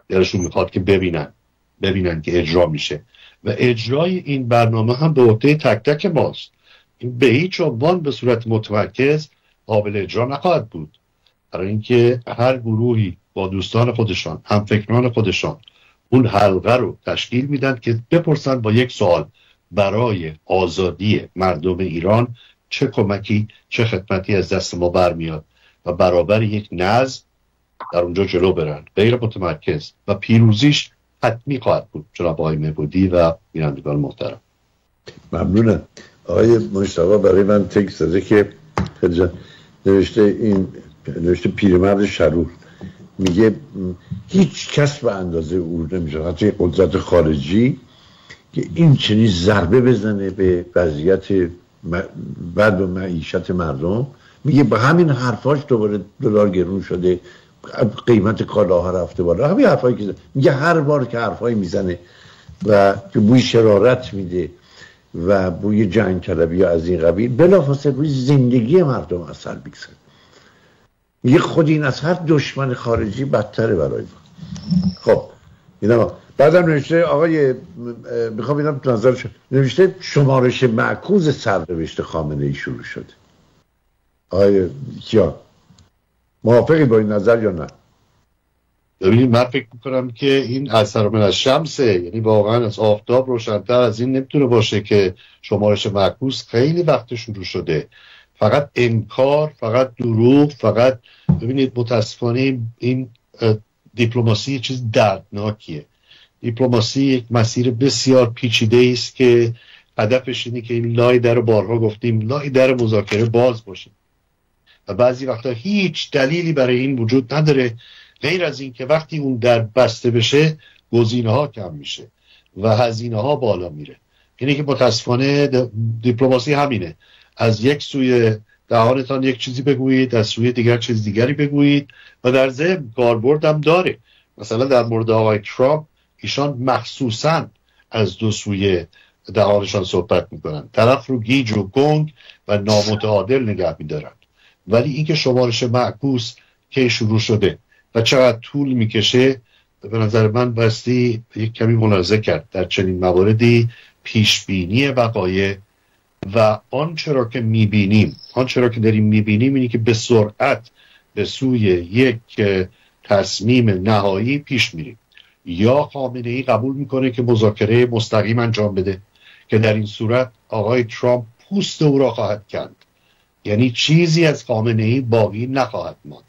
دلشون میخواد که ببینن که اجرا میشه و اجرای این برنامه هم به عهده تک تک ماست. این به هیچ عنوان به صورت متمرکز قابل اجرا نخواهد بود، برای اینکه هر گروهی با دوستان خودشان، هم فکران خودشان، اون حلقه رو تشکیل میدن که بپرسن با یک سوال برای آزادی مردم ایران چه کمکی، چه خدمتی از دست ما برمیاد و برابر یک نظم در اونجا جلو برن، غیر متمرکز، و پیروزیش حتمی خواهد بود جناب آقای مهبودی و بینندگان محترم. ممنونم. آقای مجتبی برای من تکست داده که نوشته پیرمرد شرور، میگه هیچ کس به اندازه او نمیشه، حتی قدرت خارجی، که این چنین ضربه بزنه به وضعیت بد و معیشت مردم. میگه با همین حرفاش دوباره دلار گرون شده، قیمت کالاها رفته بالا، همین حرفایی که میگه هر بار که حرفایی میزنه و که بوی شرارت میده و بوی جنگ طلبی از این قبیل، بلافاصله روی زندگی مردم اثر میگذاره. میگه خود این از هر دشمن خارجی بدتره برای ما. خب اینا بعدم نوشته آقای میخوام ببینم تو نظرش، نوشته شمارش معکوس سرنوشت خامنه ای شروع شده. آقای کیا موافقی با این نظر یا نه؟ ببینید من فکر میکنم که این اثر من از شمسه، یعنی واقعا از آفتاب روشن‌تر از این نمیتونه باشه که شمارش معکوس خیلی وقت شروع شده. فقط انکار، فقط دروغ، فقط ببینید متاسفانه این دیپلماسی چیز دردناکیه. دیپلماسی یک مسیر بسیار پیچیده است که هدفش اینه که این لای در، بارها گفتیم، لای در مذاکره باز باشه و بعضی وقتا هیچ دلیلی برای این وجود نداره غیر از این که وقتی اون در بسته بشه گزینه‌ها کم میشه و هزینه‌ها بالا میره. اینه که متاسفانه دیپلماسی همینه، از یک سوی دهانتان یک چیزی بگویید، از سوی دیگر چیز دیگری بگویید و در ضمن کاربرد هم داره. مثلا در مورد آقای ترامپ ایشان مخصوصاً از دو سوی دهانشان صحبت میکنن، طرف رو گیج و گنگ و نامتعادل نگه میدارن. ولی اینکه شمارش معکوس که شروع شده و چقدر طول میکشه، به نظر من بستی یک کمی ملاحظه کرد در چنین مواردی پیشبینی وقایع و آنچه را که میبینیم، آنچه را که داریم میبینیم اینی که به سرعت به سوی یک تصمیم نهایی پیش میریم. یا خامنه ای قبول میکنه که مذاکره مستقیم انجام بده که در این صورت آقای ترامپ پوست او را خواهد کند، یعنی چیزی از خامنه ای باقی نخواهد ماند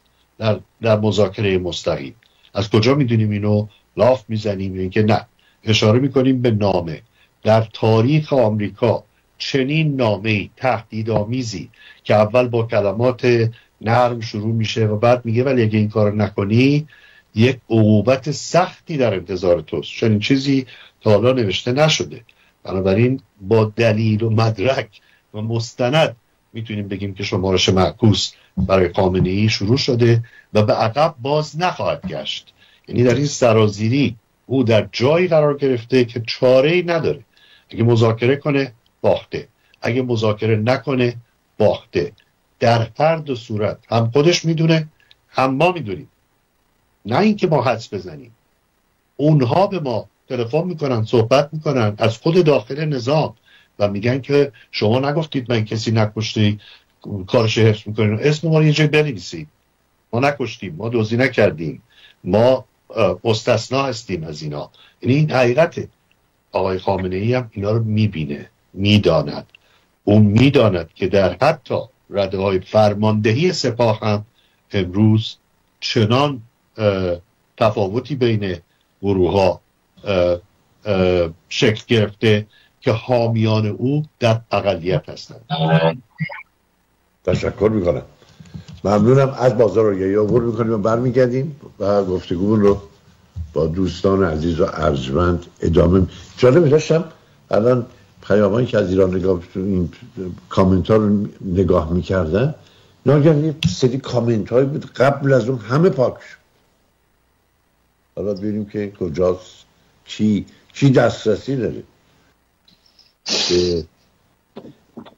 در مذاکره مستقیم. از کجا میدونیم اینو؟ لاف میزنیم این که نه، اشاره میکنیم به نامه. در تاریخ آمریکا چنین نامه‌ای تهدیدآمیزی که اول با کلمات نرم شروع میشه و بعد میگه ولی اگه این کار نکنی یک عقوبت سختی در انتظار توست، چنین چیزی تا حالا نوشته نشده. بنابراین با دلیل و مدرک و مستند میتونیم بگیم که شمارش معکوس برای خامنه ای شروع شده و به عقب باز نخواهد گشت. یعنی در این سرازیری او در جایی قرار گرفته که چاره‌ای نداره. اگه مذاکره کنه باخته، اگه مذاکره نکنه باخته. در هر دو صورت هم خودش میدونه هم ما میدونیم. نه اینکه ما حدس بزنیم، اونها به ما تلفن میکنن، صحبت میکنن از خود داخل نظام و میگن که شما نگفتید من کسی نکشتی، کارش حفظ میکنین، اسم ما رو یه جای بنویسید، ما نکشتیم، ما دزدی نکردیم، ما مستثنا هستیم از اینا. یعنی این حقیقته. آقای خامنه ای هم اینا رو میبینه، میداند. اون میداند که در حتی رده های فرماندهی سپاه هم امروز چنان تفاوتی بین گروه ها شکل گرفته که حامیان او در اقلیت هستند. تشکر میکنم، ممنونم. از بازار آگاهی عبور میکنیم و برمیگردیم و گفتگومون رو با دوستان عزیز و ارجمند ادامه. جالب داشتم الان پیامایی که از ایران نگاه این کامنت ها رو نگاه میکردن، ناگهان یه سری کامنت هایی بود قبل از اون همه پاک شد. حالا ببینیم که کجاست، چی دسترسی داره به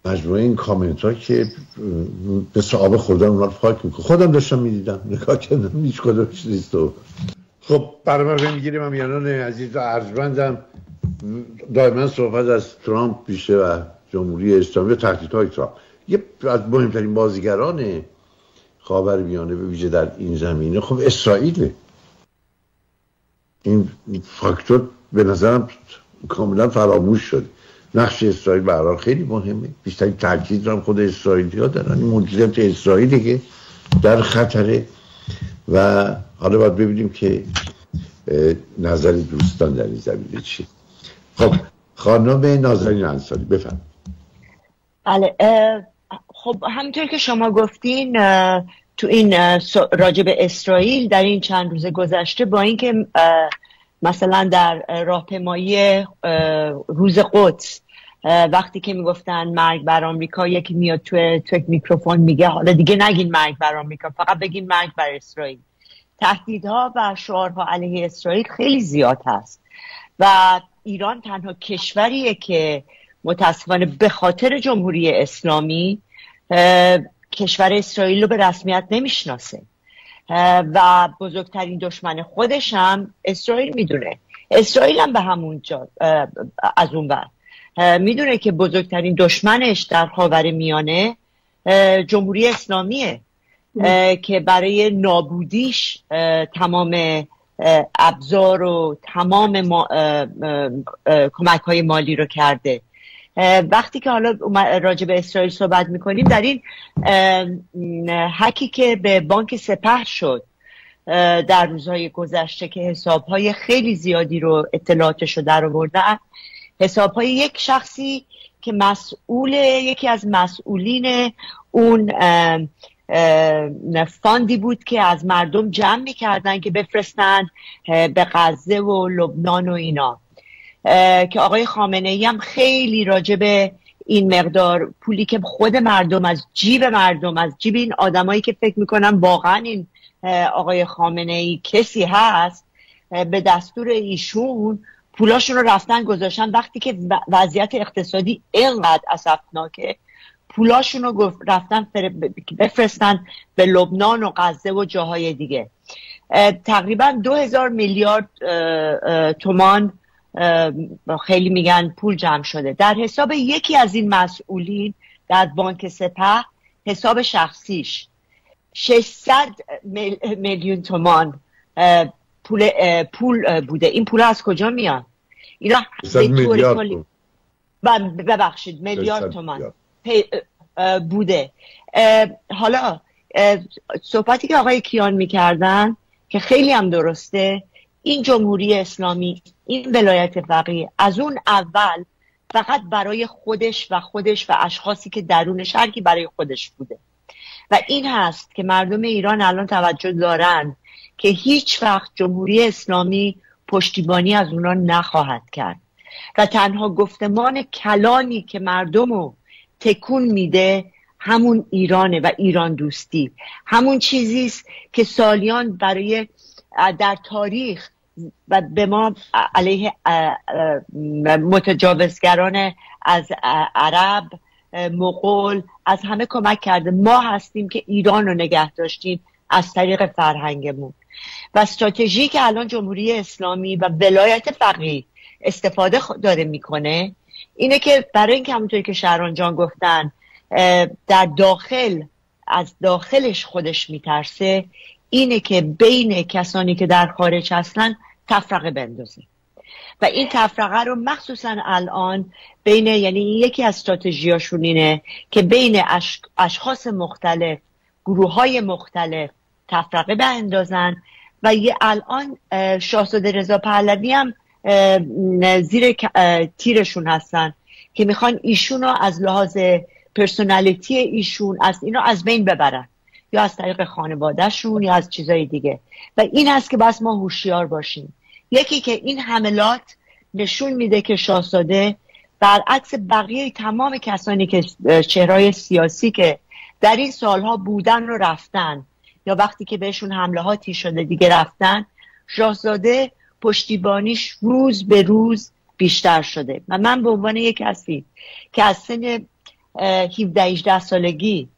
مجموعه این کامنت ها که به صحابه خوردن اونا رو پاک میکنه. خودم داشتم میدیدم، نگاه کردم هیچ کدومش نیست. خب برنامه میگیریم. هم یعنان عزیز و ارجمندم، دائما صحبت از ترامپ میشه و جمهوری اسلامی و تهدیدهای ترامپ. یه از مهمترین بازیگران خاورمیانه به ویژه در این زمینه خب اسرائیله. این فاکتور به نظرم کاملا فراموش شده. نقش اسرائیل به هر حال خیلی مهمه، بیشتر تاکید رو هم خود اسرائیلی‌ها دارن. این موجودیت اسرائیلی که در خطره و حالا باید ببینیم که نظر دوستان در این زمینه چیه؟ خب خانم نازنین انصاری بفرمایید. بله، خب همینطور که شما گفتین تو این راجع به اسرائیل در این چند روز گذشته، با اینکه مثلا در راهپیمایی روز قدس وقتی که میگفتن مرگ بر آمریکا، یکی میاد تو میکروفون میگه حالا دیگه نگین مرگ بر آمریکا، فقط بگین مرگ بر اسرائیل. تهدیدها و شعارها علیه اسرائیل خیلی زیاد هست و ایران تنها کشوریه که متاسفانه به خاطر جمهوری اسلامی کشور اسرائیل رو به رسمیت نمیشناسه و بزرگترین دشمن خودش هم اسرائیل میدونه. اسرائیل هم به همون جا از اون ور میدونه که بزرگترین دشمنش در خاورمیانه جمهوری اسلامیه که برای نابودیش تمام ابزار و تمام کمک‌های مالی رو کرده. وقتی که حالا راجع به اسرائیل صحبت میکنیم، در این حکی که به بانک سپه شد در روزهای گذشته که حسابهای خیلی زیادی رو اطلاعاتش رو در آوردن، حسابهای یک شخصی که یکی از مسئولین اون فاندی بود که از مردم جمع میکردن که بفرستن به غزه و لبنان و اینا، که آقای خامنه ای هم خیلی راجع به این مقدار پولی که خود مردم از جیب مردم، از جیب این آدمایی که فکر میکنن واقعا این آقای خامنه ای کسی هست، به دستور ایشون پولاشون رو رفتن گذاشتن. وقتی که وضعیت اقتصادی اینقدر اسفناکه، پولاشون رو رفتن بفرستن به لبنان و غزه و جاهای دیگه. تقریبا 2000 میلیارد تومان خیلی میگن پول جمع شده در حساب یکی از این مسئولین در بانک سپه. حساب شخصیش 600 میلیون تومان پول بوده. این پول از کجا میاد؟ اینا میلیارد ببخشید میلیارد تومان بوده. حالا صحبتی که آقای کیان میکردن که خیلی هم درسته، این جمهوری اسلامی، این ولایت فقیه از اون اول فقط برای خودش و اشخاصی که درون شرکی برای خودش بوده و این هست که مردم ایران الان توجه دارن که هیچ وقت جمهوری اسلامی پشتیبانی از اونا نخواهد کرد و تنها گفتمان کلانی که مردم رو تکون میده همون ایرانه و ایران دوستی، همون چیزیست که سالیان برای در تاریخ و به ما علیه متجاوزگران از عرب، مغول، از همه کمک کرده. ما هستیم که ایران رو نگه داشتیم از طریق فرهنگمون و استراتژی که الان جمهوری اسلامی و ولایت فقیه استفاده داره میکنه اینه که برای اینکه همونطوری که شهران جان گفتن در داخل از داخلش خودش میترسه، اینه که بین کسانی که در خارج هستن تفرقه بندازه و این تفرقه رو مخصوصا الان بین، یعنی یکی از استراتژیاشون اینه که بین اشخاص مختلف، گروه‌های مختلف تفرقه بندازن و یه الان شاهزاده رضا پهلوی هم زیر تیرشون هستن که میخوان ایشون رو از لحاظ پرسونالیتی ایشون از اینا از بین ببرن، یا از طریق خانوادهشون یا از چیزای دیگه. و این هست که بس ما هوشیار باشیم. یکی که این حملات نشون میده که شاهزاده برعکس بقیه تمام کسانی که چهرهای سیاسی که در این سالها بودن و رفتن یا وقتی که بهشون حملاتی شده دیگه رفتن، شاهزاده پشتیبانیش روز به روز بیشتر شده و من به عنوان یک کسی که از سن 17-18 سالگی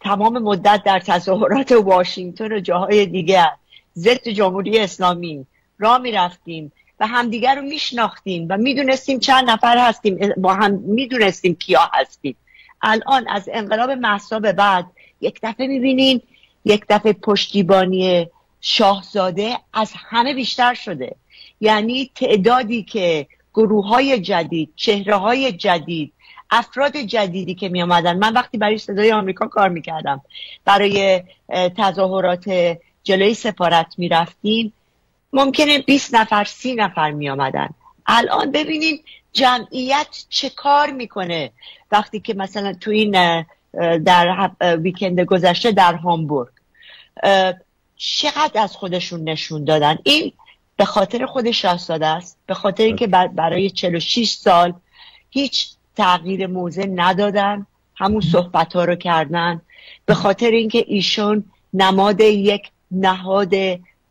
تمام مدت در تظاهرات واشنگتن و جاهای دیگه ضد جمهوری اسلامی راه میرفتیم و همدیگر رو میشناختیم و میدونستیم چند نفر هستیم، با هم میدونستیم کیا هستیم. الان از انقلاب مهسا به بعد یک دفعه میبینین یک دفعه پشتیبانی شاهزاده از همه بیشتر شده. یعنی تعدادی که گروه‌های جدید، چهره‌های جدید، افراد جدیدی که می آمدن. من وقتی برای صدای آمریکا کار میکردم، برای تظاهرات جلوی سفارت می رفتیم، ممکنه 20 نفر 30 نفر می آمدن. الان ببینین جمعیت چه کار میکنه وقتی که مثلا تو این در ویکند گذشته در هامبورگ چقدر از خودشون نشون دادن. این به خاطر خود شاهزاده است، به خاطر اینکه برای 46 سال هیچ تغییر موضع ندادن، همون صحبت ها رو کردن، به خاطر اینکه ایشون نماد یک نهاد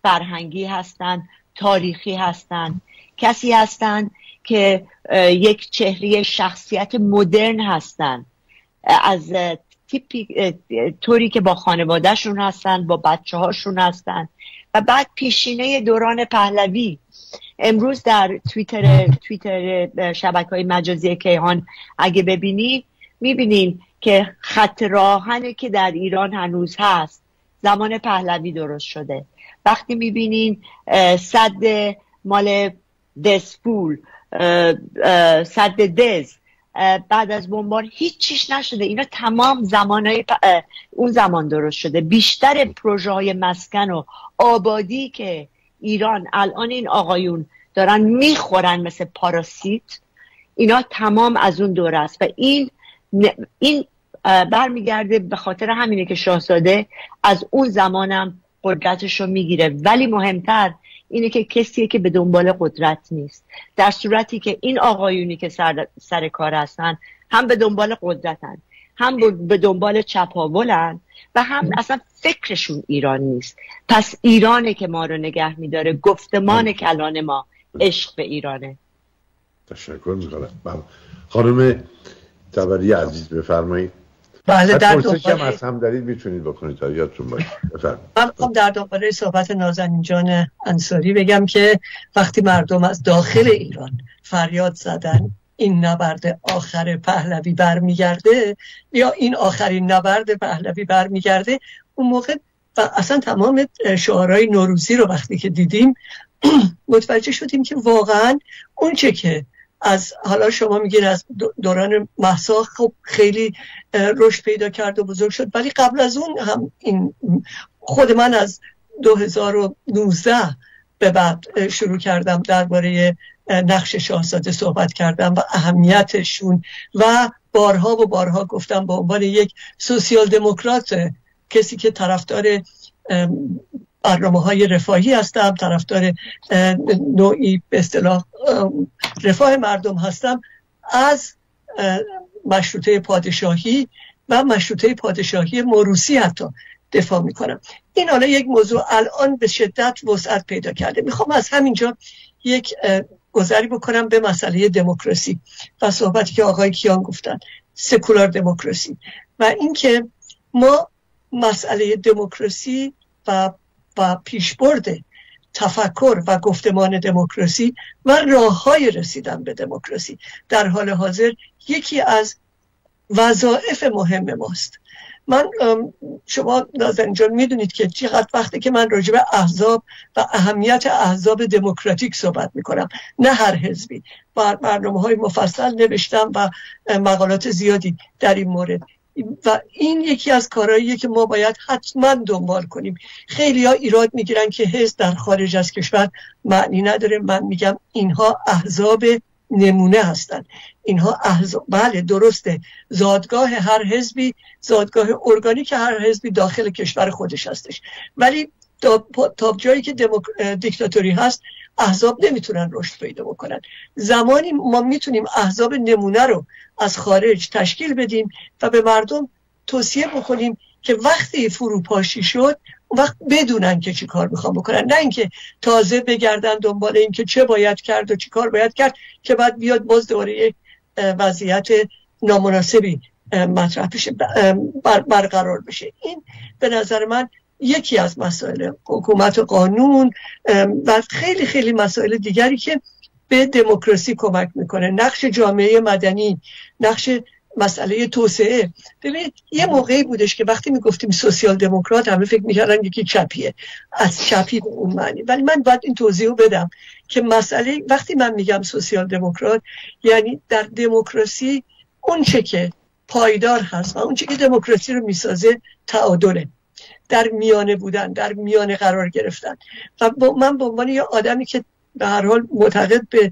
فرهنگی هستن، تاریخی هستن، کسی هستن که یک چهره شخصیت مدرن هستن، از طوری که با خانوادهشون هستن، با بچه هاشون هستن. و بعد پیشینه دوران پهلوی. امروز در توییتر شبکه‌های مجازی کیهان اگه ببینید میبینین که خط راهنی که در ایران هنوز هست زمان پهلوی درست شده. وقتی میبینین سد مال دزفول، سد دز بعد از بمبار هیچ چیش نشده، اینا تمام زمانهای اون زمان درست شده. بیشتر پروژه های مسکن و آبادی که ایران الان این آقایون دارن میخورن مثل پاراسیت، اینا تمام از اون دوره است. و این برمیگرده به خاطر همینه که شاهزاده از اون زمانم قدرتش رو میگیره. ولی مهمتر اینه که کسیه که به دنبال قدرت نیست، در صورتی که این آقایونی که سر کار هستن هم به دنبال قدرتن، هم به دنبال چپاولن و هم اصلا فکرشون ایران نیست. پس ایرانه که ما رو نگه میداره. گفتمان کلان ما عشق به ایرانه. تشکر میکنم. خانم تبری عزیز بفرمایید. بله، در فرصتی هم از هم دارید میتونید بکنید تا یادتون باشه. بفرمایید. من میخوام در دنباله صحبت نازنین جان انصاری بگم که وقتی مردم از داخل ایران فریاد زدن این نبرد آخر پهلوی برمیگرده یا این آخرین نبرد پهلوی برمیگرده، اون موقع و اصلا تمام شعارهای نوروزی رو وقتی که دیدیم متوجه شدیم که واقعا اون چه که از حالا شما میگین از دوران مهسا خب خیلی رشد پیدا کرد و بزرگ شد، ولی قبل از اون هم این خود من از 2019 به بعد شروع کردم درباره نقش شاهزاده صحبت کردم و اهمیتشون و بارها گفتم به عنوان یک سوسیال دموکرات، کسی که طرفدار برنامه‌های رفاهی هستم، طرفدار نوعی به اصطلاح رفاه مردم هستم، از مشروطه پادشاهی و مشروطه پادشاهی موروثی حتی دفاع میکنم. این حالا یک موضوع الان به شدت وسعت پیدا کرده. میخوام از همینجا یک گذری بکنم به مسئله دموکراسی و صحبتی که آقای کیان گفتن، سکولار دموکراسی، و اینکه ما مسئله دموکراسی و پیشبرد تفکر و گفتمان دموکراسی و راه‌های رسیدن به دموکراسی در حال حاضر یکی از وظایف مهم ماست. من شما نازنین جان میدونید که چقدر وقتی که من راجع به احزاب و اهمیت احزاب دموکراتیک صحبت میکنم، نه هر حزبی، برنامه‌های مفصل نوشتم و مقالات زیادی در این مورد، و این یکی از کارهاییه که ما باید حتما دنبال کنیم. خیلی ها ایراد میگیرن که حزب در خارج از کشور معنی نداره. من میگم اینها احزاب نمونه هستن. اینها احزاب، بله درسته، زادگاه هر حزبی، زادگاه ارگانیک هر حزبی داخل کشور خودش هستش، ولی تا جایی که دیکتاتوری هست احزاب نمیتونن رشد پیدا بکنن. زمانی ما میتونیم احزاب نمونه رو از خارج تشکیل بدیم و به مردم توصیه بکنیم که وقتی فروپاشی شد اون وقت بدونن که چی کار میخوان بکنن، نه اینکه تازه بگردن دنبال این که چه باید کرد و چی کار باید کرد که بعد بیاد باز دوباره یک وضعیت نامناسبی مطرح بشه، برقرار بشه. این به نظر من یکی از مسائل حکومت و قانون و خیلی خیلی مسائل دیگری که به دموکراسی کمک میکنه. نقش جامعه مدنی، نقش مسئله توسعه. ببینید یه موقعی بودش که وقتی میگفتیم سوسیال دموکرات همه فکر میکردن یکی چپیه، از چپی به اون معنی، ولی من باید این توضیح رو بدم که مسئله وقتی من میگم سوسیال دموکرات یعنی در دموکراسی اون چه که پایدار هست و اون چه که دموکراسی رو میسازه تعادله. در میانه بودن، در میانه قرار گرفتن. و من به عنوان یه آدمی که به هر حال معتقد به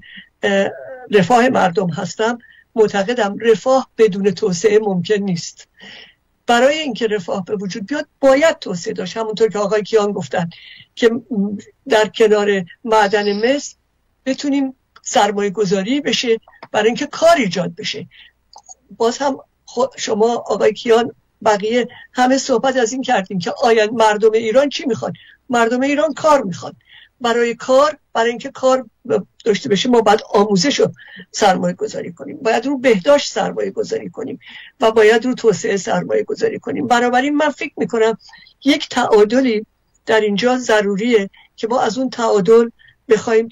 رفاه مردم هستم، معتقدم رفاه بدون توسعه ممکن نیست. برای اینکه رفاه به وجود بیاد باید توسعه داشت. همونطور که آقای کیان گفتن که در کنار معدن مس بتونیم سرمایه گذاری بشه برای اینکه کار ایجاد بشه. باز هم شما آقای کیان بقیه همه صحبت از این کردیم که مردم ایران چی میخوان؟ مردم ایران کار میخوان. برای اینکه کار داشته بشه ما باید آموزش رو سرمایه گذاری کنیم، باید رو بهداشت سرمایه گذاری کنیم و باید رو توسعه سرمایه گذاری کنیم. بنابراین من فکر میکنم یک تعادلی در اینجا ضروریه که ما از اون تعادل بخوایم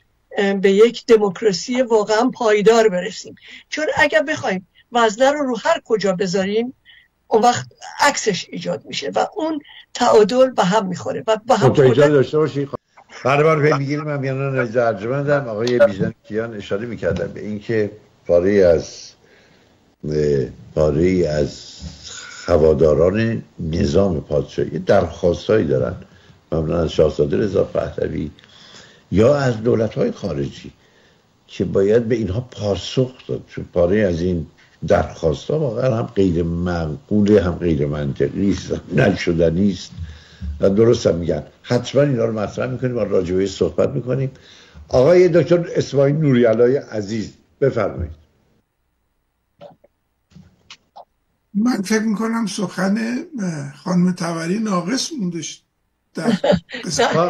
به یک دموکراسی واقعا پایدار برسیم. چون اگر بخوایم وزنه رو هر کجا بذاریم اون وقت عکسش ایجاد میشه و اون تعادل به هم میخوره و به هم داشته باشید. برای میگیریم من میانان ارجمندم. آقای بیژن کیان اشاره میکردن به اینکه پاره از هواداران نظام پادشاهی درخواستایی دارن، معمولا از شاهزاده رضا پهلوی یا از دولت‌های خارجی که باید به اینها پاسخ داد، چون پاره از این درخواست‌ها واقعا هم غیر معقوله، هم غیر منطقی است، نشدنی است. درست هم میگن. حتما اینا رو مطرح میکنیم و راجع بهش صحبت میکنیم. آقای دکتر اسماعیل نوریعلای عزیز بفرمایید. من فکر میکنم سخن خانم طبری ناقص موندش.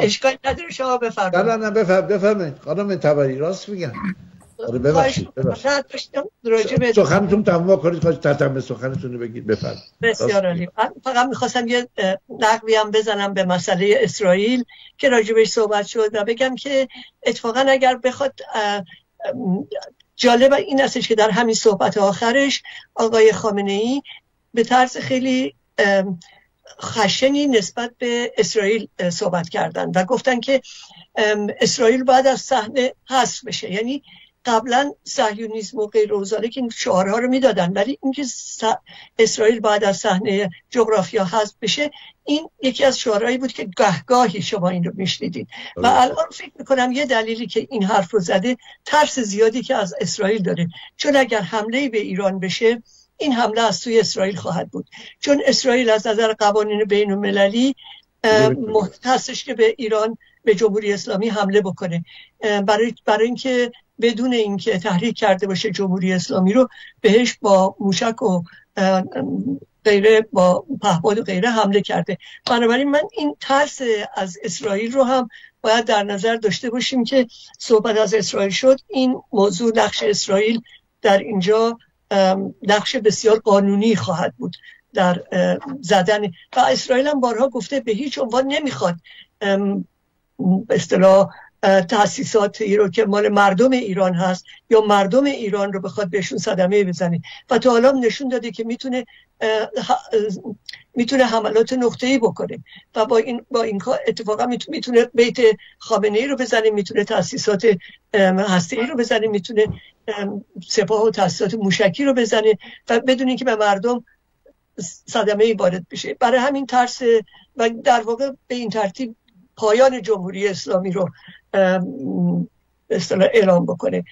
اشکال نداره شما بفرمایید. نه بفرمایید خانم طبری، راست میگن. آره ببخشید. سخنتون تمام کنید، خواهش تتمه سخنتون رو بگید. بفرمایید. بسیار عالی. من فقط میخواستم یه نقبی هم بزنم به مسئله اسرائیل که راجبش صحبت شد و بگم که اتفاقا اگر بخواد جالب این استش که در همین صحبت آخرش آقای خامنه‌ای به طرز خیلی خشنی نسبت به اسرائیل صحبت کردن و گفتن که اسرائیل باید از صحنه حذف بشه. یعنی قبلا صهیونیسم و غیر اوزاره که این شعارها رو میدادن، ولی اینکه اسرائیل باید از صحنه جغرافیا حذف بشه این یکی از شعارهایی بود که گاهی شما این رو میشنیدید. و الان فکر میکنم یه دلیلی که این حرف رو زده ترس زیادی که از اسرائیل داره، چون اگر حمله به ایران بشه این حمله از سوی اسرائیل خواهد بود، چون اسرائیل از نظر قوانین بین المللی محتاج هستش که به ایران، به جمهوری اسلامی حمله بکنه. برای اینکه بدون اینکه تحریک کرده باشه جمهوری اسلامی رو بهش با موشک و غیره، با پهپاد و غیره حمله کرده. بنابراین من این ترس از اسرائیل رو هم باید در نظر داشته باشیم که صحبت از اسرائیل شد. این موضوع نقش اسرائیل در اینجا نقش بسیار قانونی خواهد بود در زدن، و اسرائیل هم بارها گفته به هیچ عنوان نمیخواد به اصطلاح تأسیساتی رو که مال مردم ایران هست یا مردم ایران رو بخواد بهشون صدمه بزنه و تا حالا نشون داده که میتونه حملات نقطه‌ای بکنه و با این کار اتفاقا میتونه بیت خامنه‌ای رو بزنه، میتونه تأسیسات هسته‌ای رو بزنه، میتونه سپاه و تأسیسات موشکی رو بزنه و بدون اینکه به مردم صدمه‌ای وارد بشه. برای همین ترس و در واقع به این ترتیب پایان جمهوری اسلامی رو اصطلاح اعلام بکنه.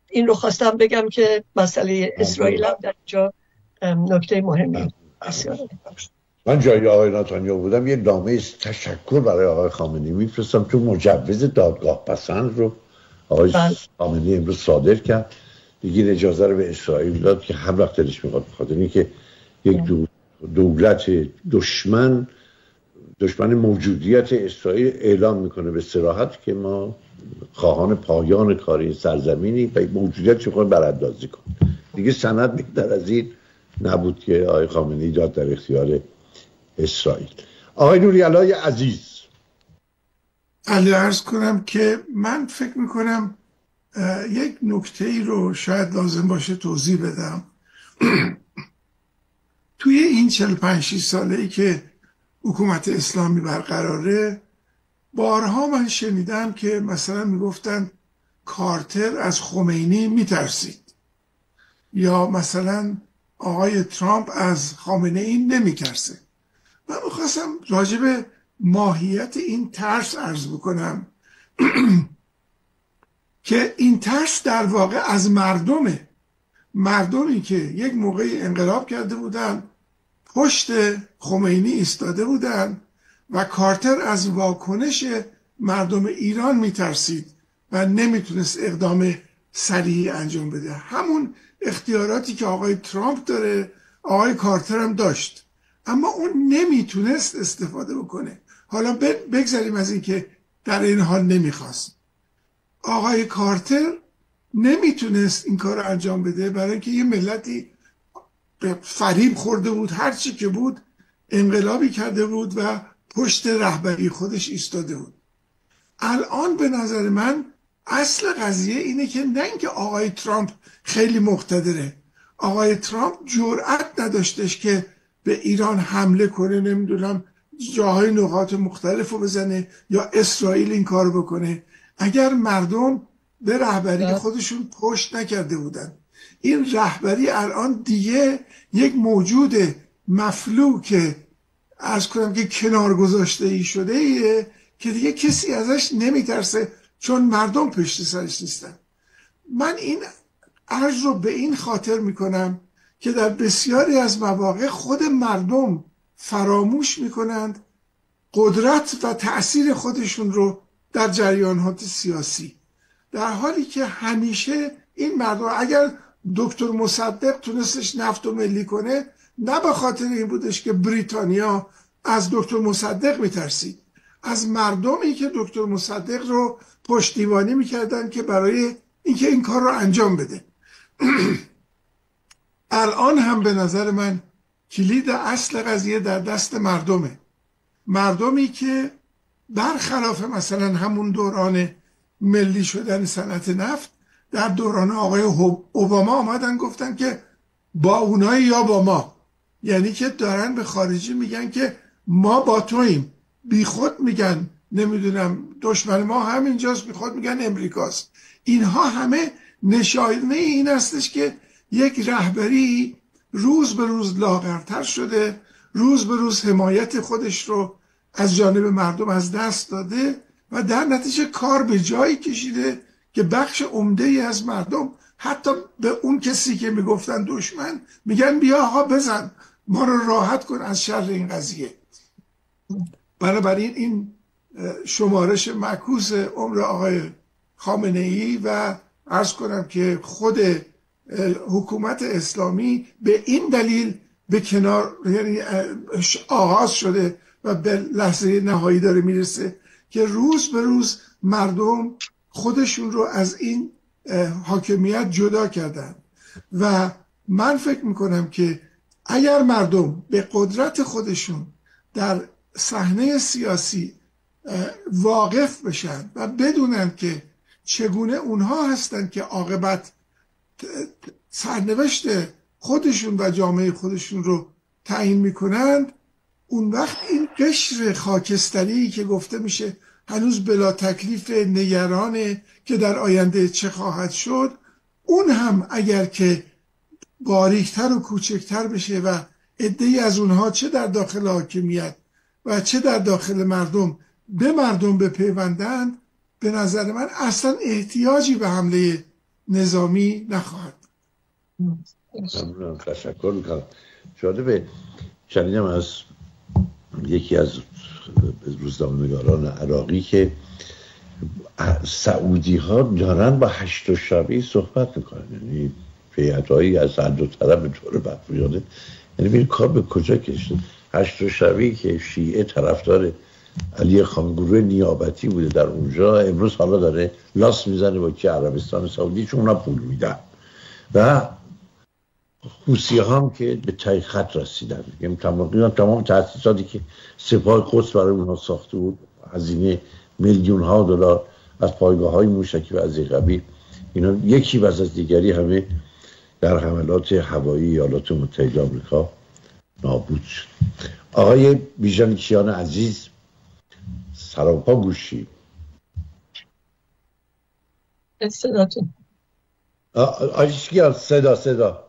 این رو خواستم بگم که مسئله اسرائیل هم در اینجا نکته مهمی. من جای آقای نتانیاهو بودم یه نامه تشکر برای آقای خامنه‌ای میفرستم، تو مجوز دادگاه پسند رو آقای خامنه‌ای امروز صادر کرد، دیگه اجازه رو به اسرائیل داد که هر وقت دلش میخواد، بخاطر اینکه یک دولت دشمن موجودیت اسرائیل اعلام میکنه به صراحت که ما خواهان پایان کار این سرزمینی و موجودیتش رو براندازی کنیم. دیگه سند بیشتر از این نبود که آقای خامنه‌ای داد در اختیار اسرائیل. آقای نوریعلای عزیز، عرض کنم که من فکر میکنم یک نکته ای رو شاید لازم باشه توضیح بدم. توی این 45-6 ساله ای که حکومت اسلامی برقراره، بارها من شنیدم که مثلا میگفتن کارتر از خمینی میترسید یا مثلا آقای ترامپ از خامنه‌ای نمیترسه. من میخواستم راجع به ماهیت این ترس عرض بکنم که این ترس در واقع از مردمی که یک موقعی انقلاب کرده بودن، پشت خمینی ایستاده بودن و کارتر از واکنش مردم ایران میترسید و نمیتونست اقدام سریعی انجام بده. همون اختیاراتی که آقای ترامپ داره آقای کارتر هم داشت، اما اون نمیتونست استفاده بکنه. حالا بگذاریم از این که در این حال نمیخواست. آقای کارتر نمیتونست این کار رو انجام بده برای اینکه یه ملتی به فریب خورده بود، هرچی که بود انقلابی کرده بود و پشت رهبری خودش ایستاده بود. الان به نظر من اصل قضیه اینه که نه اینکه آقای ترامپ خیلی مقتدره، آقای ترامپ جرأت نداشتش که به ایران حمله کنه، نمیدونم جاهای نقاط مختلف رو بزنه یا اسرائیل این کار بکنه اگر مردم به رهبری خودشون پشت نکرده بودن. این رهبری الان دیگه یک موجود مفلوک عرض کنم که کنار گذاشته ای شده ایه که دیگه کسی ازش نمیترسه چون مردم پشت سرش نیستن. من این عرض رو به این خاطر میکنم که در بسیاری از مواقع خود مردم فراموش میکنند قدرت و تأثیر خودشون رو در جریانات سیاسی، در حالی که همیشه این مردم، اگر دکتر مصدق تونستش نفت و ملی کنه نه به خاطر این بودش که بریتانیا از دکتر مصدق میترسید، از مردمی که دکتر مصدق رو پشتیبانی میکردن که برای اینکه این کار رو انجام بده. الان هم به نظر من کلید اصل قضیه در دست مردمه، مردمی که برخلاف مثلا همون دوران ملی شدن صنعت نفت، در دوران آقای اوباما آمدن گفتن که با اونای یا با ما، یعنی که دارن به خارجی میگن که ما با توییم، بی خود میگن نمیدونم دشمن ما همینجاست، بی خود میگن امریکاست. اینها همه نشانه این هستش که یک رهبری روز به روز لاغرتر شده، روز به روز حمایت خودش رو از جانب مردم از دست داده و در نتیجه کار به جایی کشیده که بخش عمده‌ای از مردم حتی به اون کسی که میگفتن دشمن میگن بیا آقا بزن ما رو راحت کن از شر این قضیه. بنابراین این شمارش معکوس عمر آقای خامنه‌ای و عرض کنم که خود حکومت اسلامی به این دلیل به کنار، یعنی آغاز شده و به لحظه نهایی داره میرسه که روز به روز مردم خودشون رو از این حاکمیت جدا کردن و من فکر میکنم که اگر مردم به قدرت خودشون در صحنه سیاسی واقف بشن و بدونن که چگونه اونها هستن که عاقبت سرنوشت خودشون و جامعه خودشون رو تعیین میکنند، اون وقت این قشر خاکستری که گفته میشه هنوز بلا تکلیف نگرانه که در آینده چه خواهد شد، اون هم اگر که باریکتر و کوچکتر بشه و عده‌ای از اونها چه در داخل حاکمیت و چه در داخل مردم به مردم بپیوندند، به نظر من اصلا احتیاجی به حمله نظامی نخواهد. ممنونم، تشکر میکنم. جالبه شنیدم از یکی از روزنامه‌نگاران عراقی که سعودی ها دارن با هشت شبی صحبت میکنن، یعنی هیئت‌هایی از هر دو طرف به طور مخفیانه، یعنی این کار به کجا کشته. هشت شبی که شیعه طرفدار علی خان، گروه نیابتی بوده در اونجا، امروز حالا داره لاس میزنه با که عربستان سعودی چون اونا پول میدن و حوثی هم که به تای خط رسیدن. تمام تأسیساتی که سپاه قدس برای اونها ساخته بود، هزینه میلیون ها دلار، از پایگاه های موشکی و از این قبیل، اینا یکی بعد از دیگری همه در حملات هوایی ایالات متحده آمریکا نابود شد. آقای بیژن کیان عزیز، سراپا گوشی صداتون صدا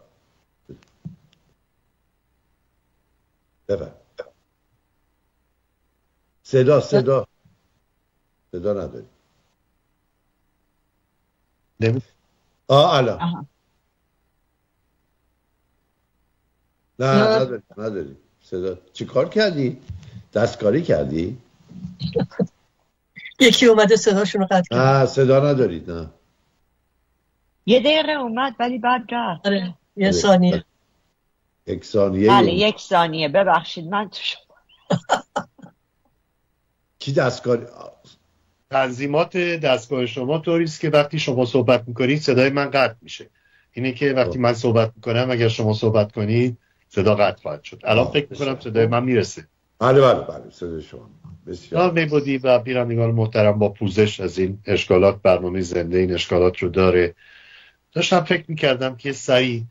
بفرمایید. صدا نداری. الان نه نداری صدا. چی کار کردی؟ دستکاری کردی؟ یکی اومده صداشون رو قطع کرد. نه صدا ندارید. نه یه دقیقه اومد ولی بعد رفت. آره یه ثانیه. یک ثانیه. بله 1 ثانیه. ببخشید من تو شما. کی دستکاری؟ تنظیمات دستگاه شما طوریست که وقتی شما صحبت میکنید صدای من قطع میشه. اینه که وقتی من صحبت میکنم اگر شما صحبت کنید صدا قطع خواهد شد. الان فکر میکنم صدای من میرسه. بله صدای شما بسیار. میبودی و بینندگان محترم با پوزش از این اشکالات، برنامه زنده این اشکالات رو داره. داشتم فکر میکردم که سعی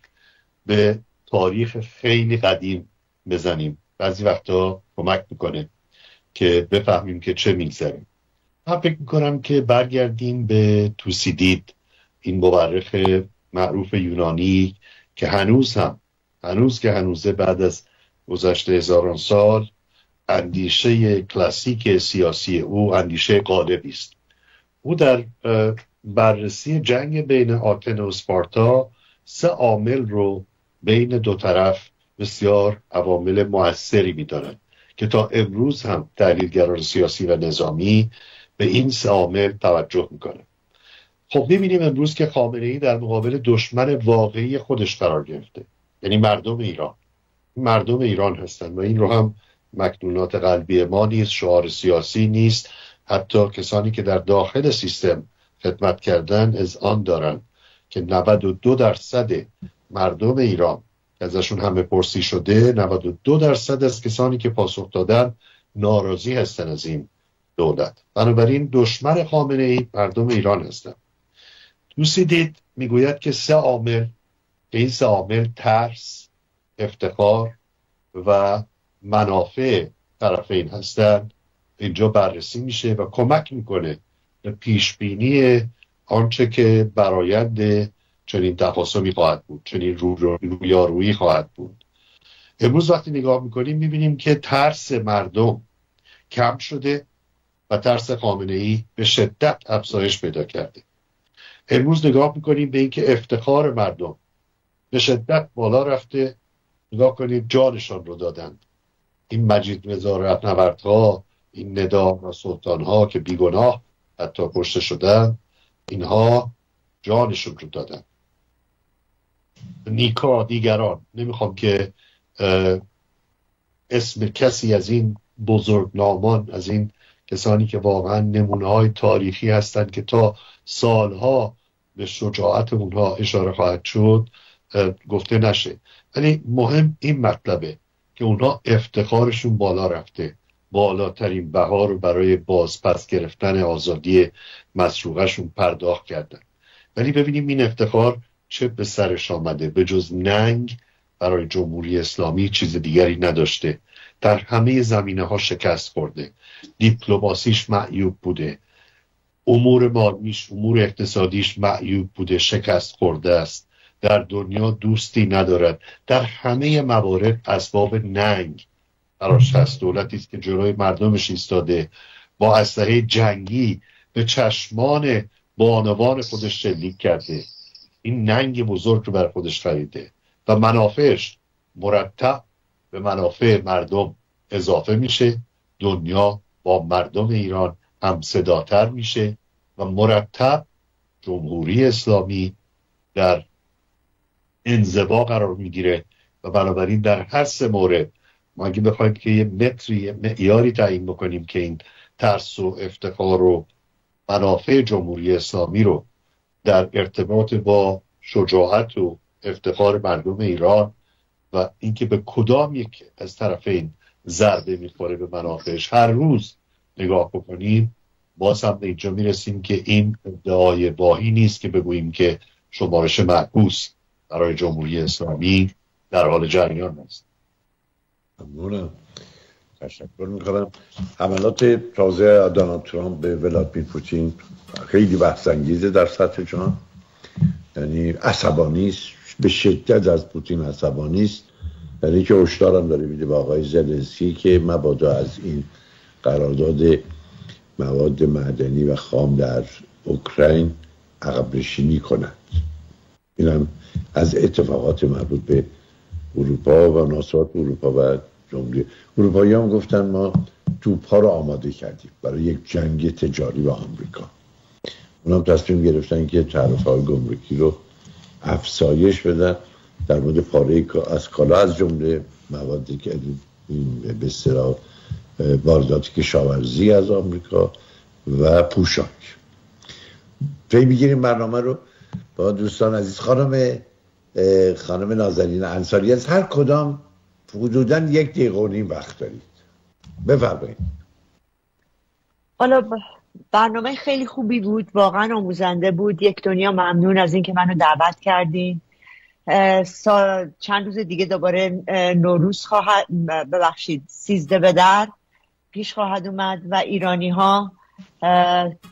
به تاریخ خیلی قدیم بزنیم. بعضی وقتا کمک میکنه که بفهمیم که چه میگذریم. من فکر میکنم که برگردیم به توسیدید، این مورخ معروف یونانی که هنوز بعد از گذشته هزاران سال اندیشه کلاسیک سیاسی او اندیشه غالبی است. او در بررسی جنگ بین آتن و اسپارتا 3 عامل رو بین دو طرف بسیار عوامل مؤثری می‌دانند که تا امروز هم تحلیلگران سیاسی و نظامی به این 3 عامل توجه میکنه. خب میبینیم امروز که خامنه‌ای در مقابل دشمن واقعی خودش قرار گرفته، یعنی مردم ایران هستن و این رو هم مکنونات قلبی ما نیست، شعار سیاسی نیست. حتی کسانی که در داخل سیستم خدمت کردن از آن دارن که 92% مردم ایران ازشون همه پرسی شده، 92% از کسانی که پاسخ دادن ناراضی هستن از این دولت. بنابراین دشمن خامنه‌ای مردم ایران هستن. توسیدید میگوید که 3 عامل، که این 3 عامل ترس، افتخار و منافع طرفین هستند، اینجا بررسی میشه و کمک میکنه به پیشبینی آنچه که برآیند چنین تقاسمی خواهد بود، چنین رویارویی خواهد بود. امروز وقتی نگاه میکنیم میبینیم که ترس مردم کم شده و ترس خامنه‌ای به شدت افزایش پیدا کرده. امروز نگاه میکنیم به اینکه افتخار مردم به شدت بالا رفته. نگاه کنید جانشان رو دادند. این مجید رضا رهنوردها، این ندا و سلطانها که بیگناه حتی کشته شدن، اینها جانشون رو دادن. نیکا دیگران، نمیخوام که اسم کسی از این بزرگنامان، از این کسانی که واقعا نمونه‌های تاریخی هستند که تا سالها به شجاعت اونها اشاره خواهد شد گفته نشه، ولی مهم این مطلبه که اونها افتخارشون بالا رفته، بالاترین بها رو برای بازپس گرفتن آزادی مسروقهشون پرداخت کردن. ولی ببینیم این افتخار چه به سرش آمده، به جز ننگ برای جمهوری اسلامی چیز دیگری نداشته. در همه زمینه‌ها شکست خورده، دیپلماسیش معیوب بوده، امور مالیش، امور اقتصادیش معیوب بوده، شکست خورده است، در دنیا دوستی ندارد. در همه موارد اسباب ننگ براش هست. دولتی است که جلوی مردمش ایستاده، با اسلحه جنگی به چشمان بانوان خودش شلیک کرده، این ننگ بزرگ رو بر خودش خریده و منافعش مرتب به منافع مردم اضافه میشه. دنیا با مردم ایران هم صداتر میشه و مرتب جمهوری اسلامی در انزوا قرار میگیره و بنابراین در هر 3 مورد ما اگه بخوایم که یه متری، معیاری تعیین بکنیم که این ترس و افتخار و منافع جمهوری اسلامی رو در ارتباط با شجاعت و افتخار مردم ایران و اینکه به کدام یک از طرفین ضربه میخوره به منافعش هر روز نگاه بکنیم، باز هم به اینجا میرسیم که این ادعای واهی نیست که بگوییم که شمارش معکوس برای جمهوری اسلامی در حال جریان است. ممنونم، تشکر میکنم. حملات تازه دونالد ترامپ به ولادیمیر پوتین خیلی بحث انگیزه در سطح جهان. یعنی عصبانی است، به شدت از پوتین عصبانی است، یعنی که هشدارم داره میده به آقای زلنسکی که مبادا از این قرارداد مواد معدنی و خام در اوکراین عقب نشینی کنند. اینم از اتفاقات مربوط به اروپا و مناسبات اروپا و جمهوری اروپایی هم گفتن ما توپ‌ها رو آماده کردیم برای یک جنگ تجاری با آمریکا. اونم تصمیم گرفتن که تعرفه‌های گمرکی رو افزایش بدن در مورد پاره از کالا، از جمله موادی که به اصطلاح واردات کشاورزی از آمریکا و پوشاک. پی میگیریم برنامه رو با دوستان عزیز. خانم نازنین انصاری، از هر کدام حدوداً 1 دقیقه و نیم وقت دارید، بفرمایید. حالا برنامه خیلی خوبی بود، واقعا آموزنده بود. یک دنیا ممنون از این که منو دعوت کردین. چند روز دیگه دوباره نوروز 13 به در پیش خواهد اومد و ایرانی ها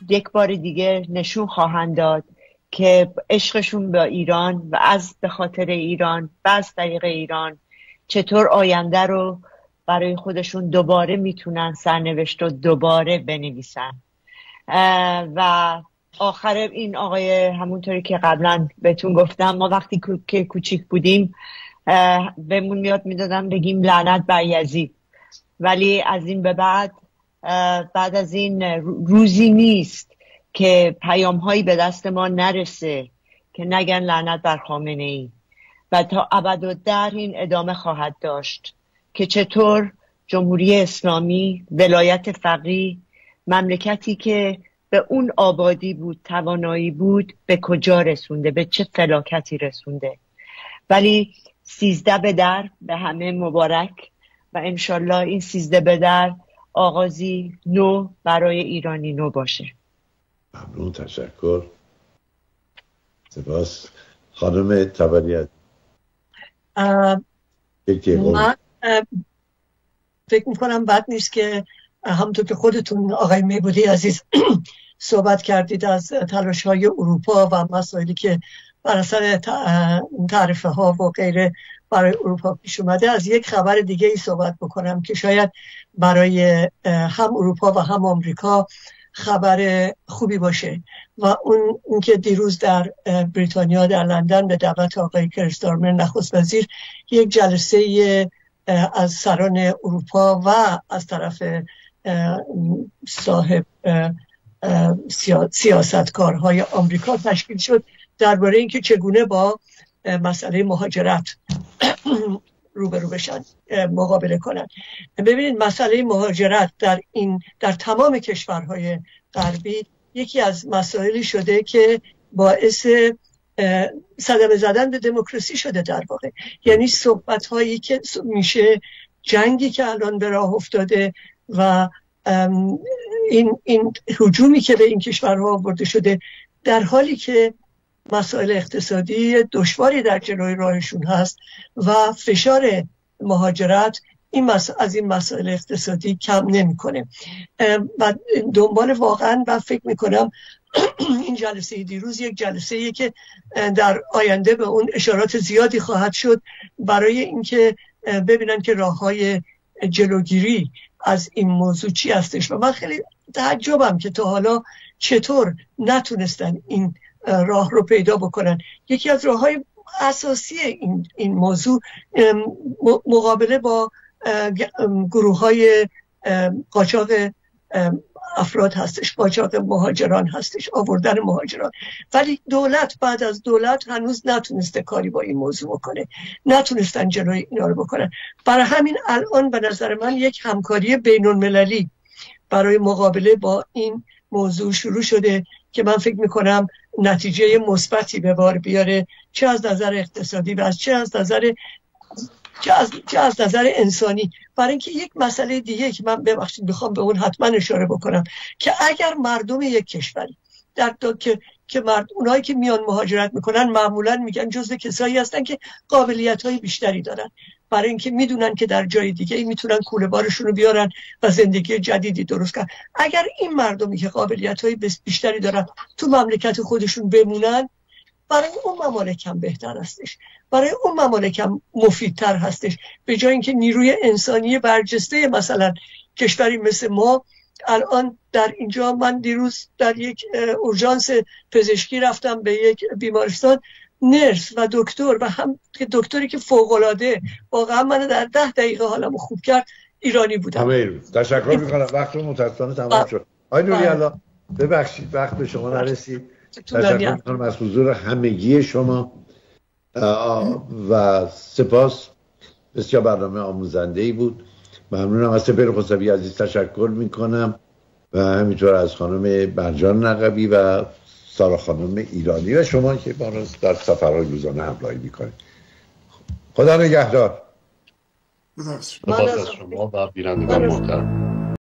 یک بار دیگه نشون خواهند داد که عشقشون به ایران و از به خاطر ایران و از طریق ایران چطور آینده رو برای خودشون دوباره میتونن سرنوشت رو دوباره بنویسن. و آخر این آقای، همونطوری که قبلا بهتون گفتم، ما وقتی که کوچیک بودیم بهمون میاد میدادن بگیم لعنت بر یزید، ولی از این به بعد از این روزی نیست که پیام هایی به دست ما نرسه که نگن لعنت بر خامنه ای. و تا ابدالدهر این ادامه خواهد داشت که چطور جمهوری اسلامی، ولایت فقیه، مملکتی که به اون آبادی بود، توانایی بود، به کجا رسونده، به چه فلاکتی رسونده. ولی 13 به در به همه مبارک و انشالله این 13 به در آغازی نو برای ایرانی نو باشه. ممنون، تشکر، سپاس. خانم تبریت. من فکر میکنم بد نیست که همونطور که خودتون آقای میبودی عزیز صحبت کردید از تلاش های اروپا و مسائلی که بر اثر تعرفه ها و غیره برای اروپا پیش اومده، از یک خبر دیگه ای صحبت بکنم که شاید برای هم اروپا و هم آمریکا خبر خوبی باشه. و اون که دیروز در بریتانیا، در لندن، به دعوت آقای کیر استارمر نخست وزیر، یک جلسه از سران اروپا و از طرف صاحب سیاستکارهای آمریکا تشکیل شد درباره اینکه چگونه با مسئله مهاجرت روبرو بشن، مقابله کنن. ببینید مسئله مهاجرت در تمام کشورهای غربی یکی از مسائلی شده که باعث صدمه زدن به دموکراسی شده در واقع. یعنی صحبت هایی که میشه، جنگی که الان به راه افتاده و این هجومی که به این کشورها آورده شده، در حالی که مسائل اقتصادی دشواری در جلوی راهشون هست و فشار مهاجرت از این مسائل اقتصادی کم نمیکنه. و دنبال واقعا و فکر میکنم این جلسه دیروز یک جلسه‌ایه که در آینده به اون اشارات زیادی خواهد شد برای اینکه ببینن که راههای جلوگیری از این موضوع چی هستش. و من خیلی تعجبم که تا حالا چطور نتونستن این راه رو پیدا بکنن. یکی از راههای اساسی این موضوع مقابله با گروه‌های قاچاق افراد هستش، قاچاق مهاجران هستش، آوردن مهاجران. ولی بعد از دولت هنوز نتونسته کاری با این موضوع بکنه، نتونستن جلوی اینا رو بکنن. برای همین الان به نظر من یک همکاری بین‌المللی برای مقابله با این موضوع شروع شده که من فکر میکنم نتیجه مثبتی به بار بیاره، چه از نظر اقتصادی و چه از نظر انسانی. برای اینکه یک مسئله دیگه که من بخوام به اون حتما اشاره بکنم که اگر مردم یک کشوری اونایی که میان مهاجرت میکنن معمولا میگن جزو کسایی هستن که قابلیت‌های بیشتری دارن، برای اینکه میدونن که در جای دیگه میتونن کوله بارشون رو بیارن و زندگی جدیدی درست کنن. اگر این مردمی که قابلیت‌های بیشتری دارن تو مملکت خودشون بمونن، برای اون ممالک هم بهتر هستش، برای اون ممالک هم مفیدتر هستش، به جای اینکه نیروی انسانی برجسته مثلا کشوری مثل ما الان در اینجا، من دیروز در یک اورژانس پزشکی رفتم به یک بیمارستان، نرس و دکتر و هم دکتری که فوق‌العاده واقعا من در 10 دقیقه حالمو خوب کرد ایرانی بودم. همه تشکر میکنم. وقت رو متاسفانه تمام شد. آقای نوری‌الله ببخشید وقت به شما نرسید. تشکر میکنم از حضور همگی شما و سپاس. بسیار برنامه آموزنده‌ای بود. ممنونم از سپر خسروی عزیز تشکر میکنم و همینطور از خانم مرجان نقبی و سارا خانم ایرانی و شما که ما رو در سفرهای روزانه همراهی میکنید. خدا نگهدار. خدا شما و بینندگان محترم.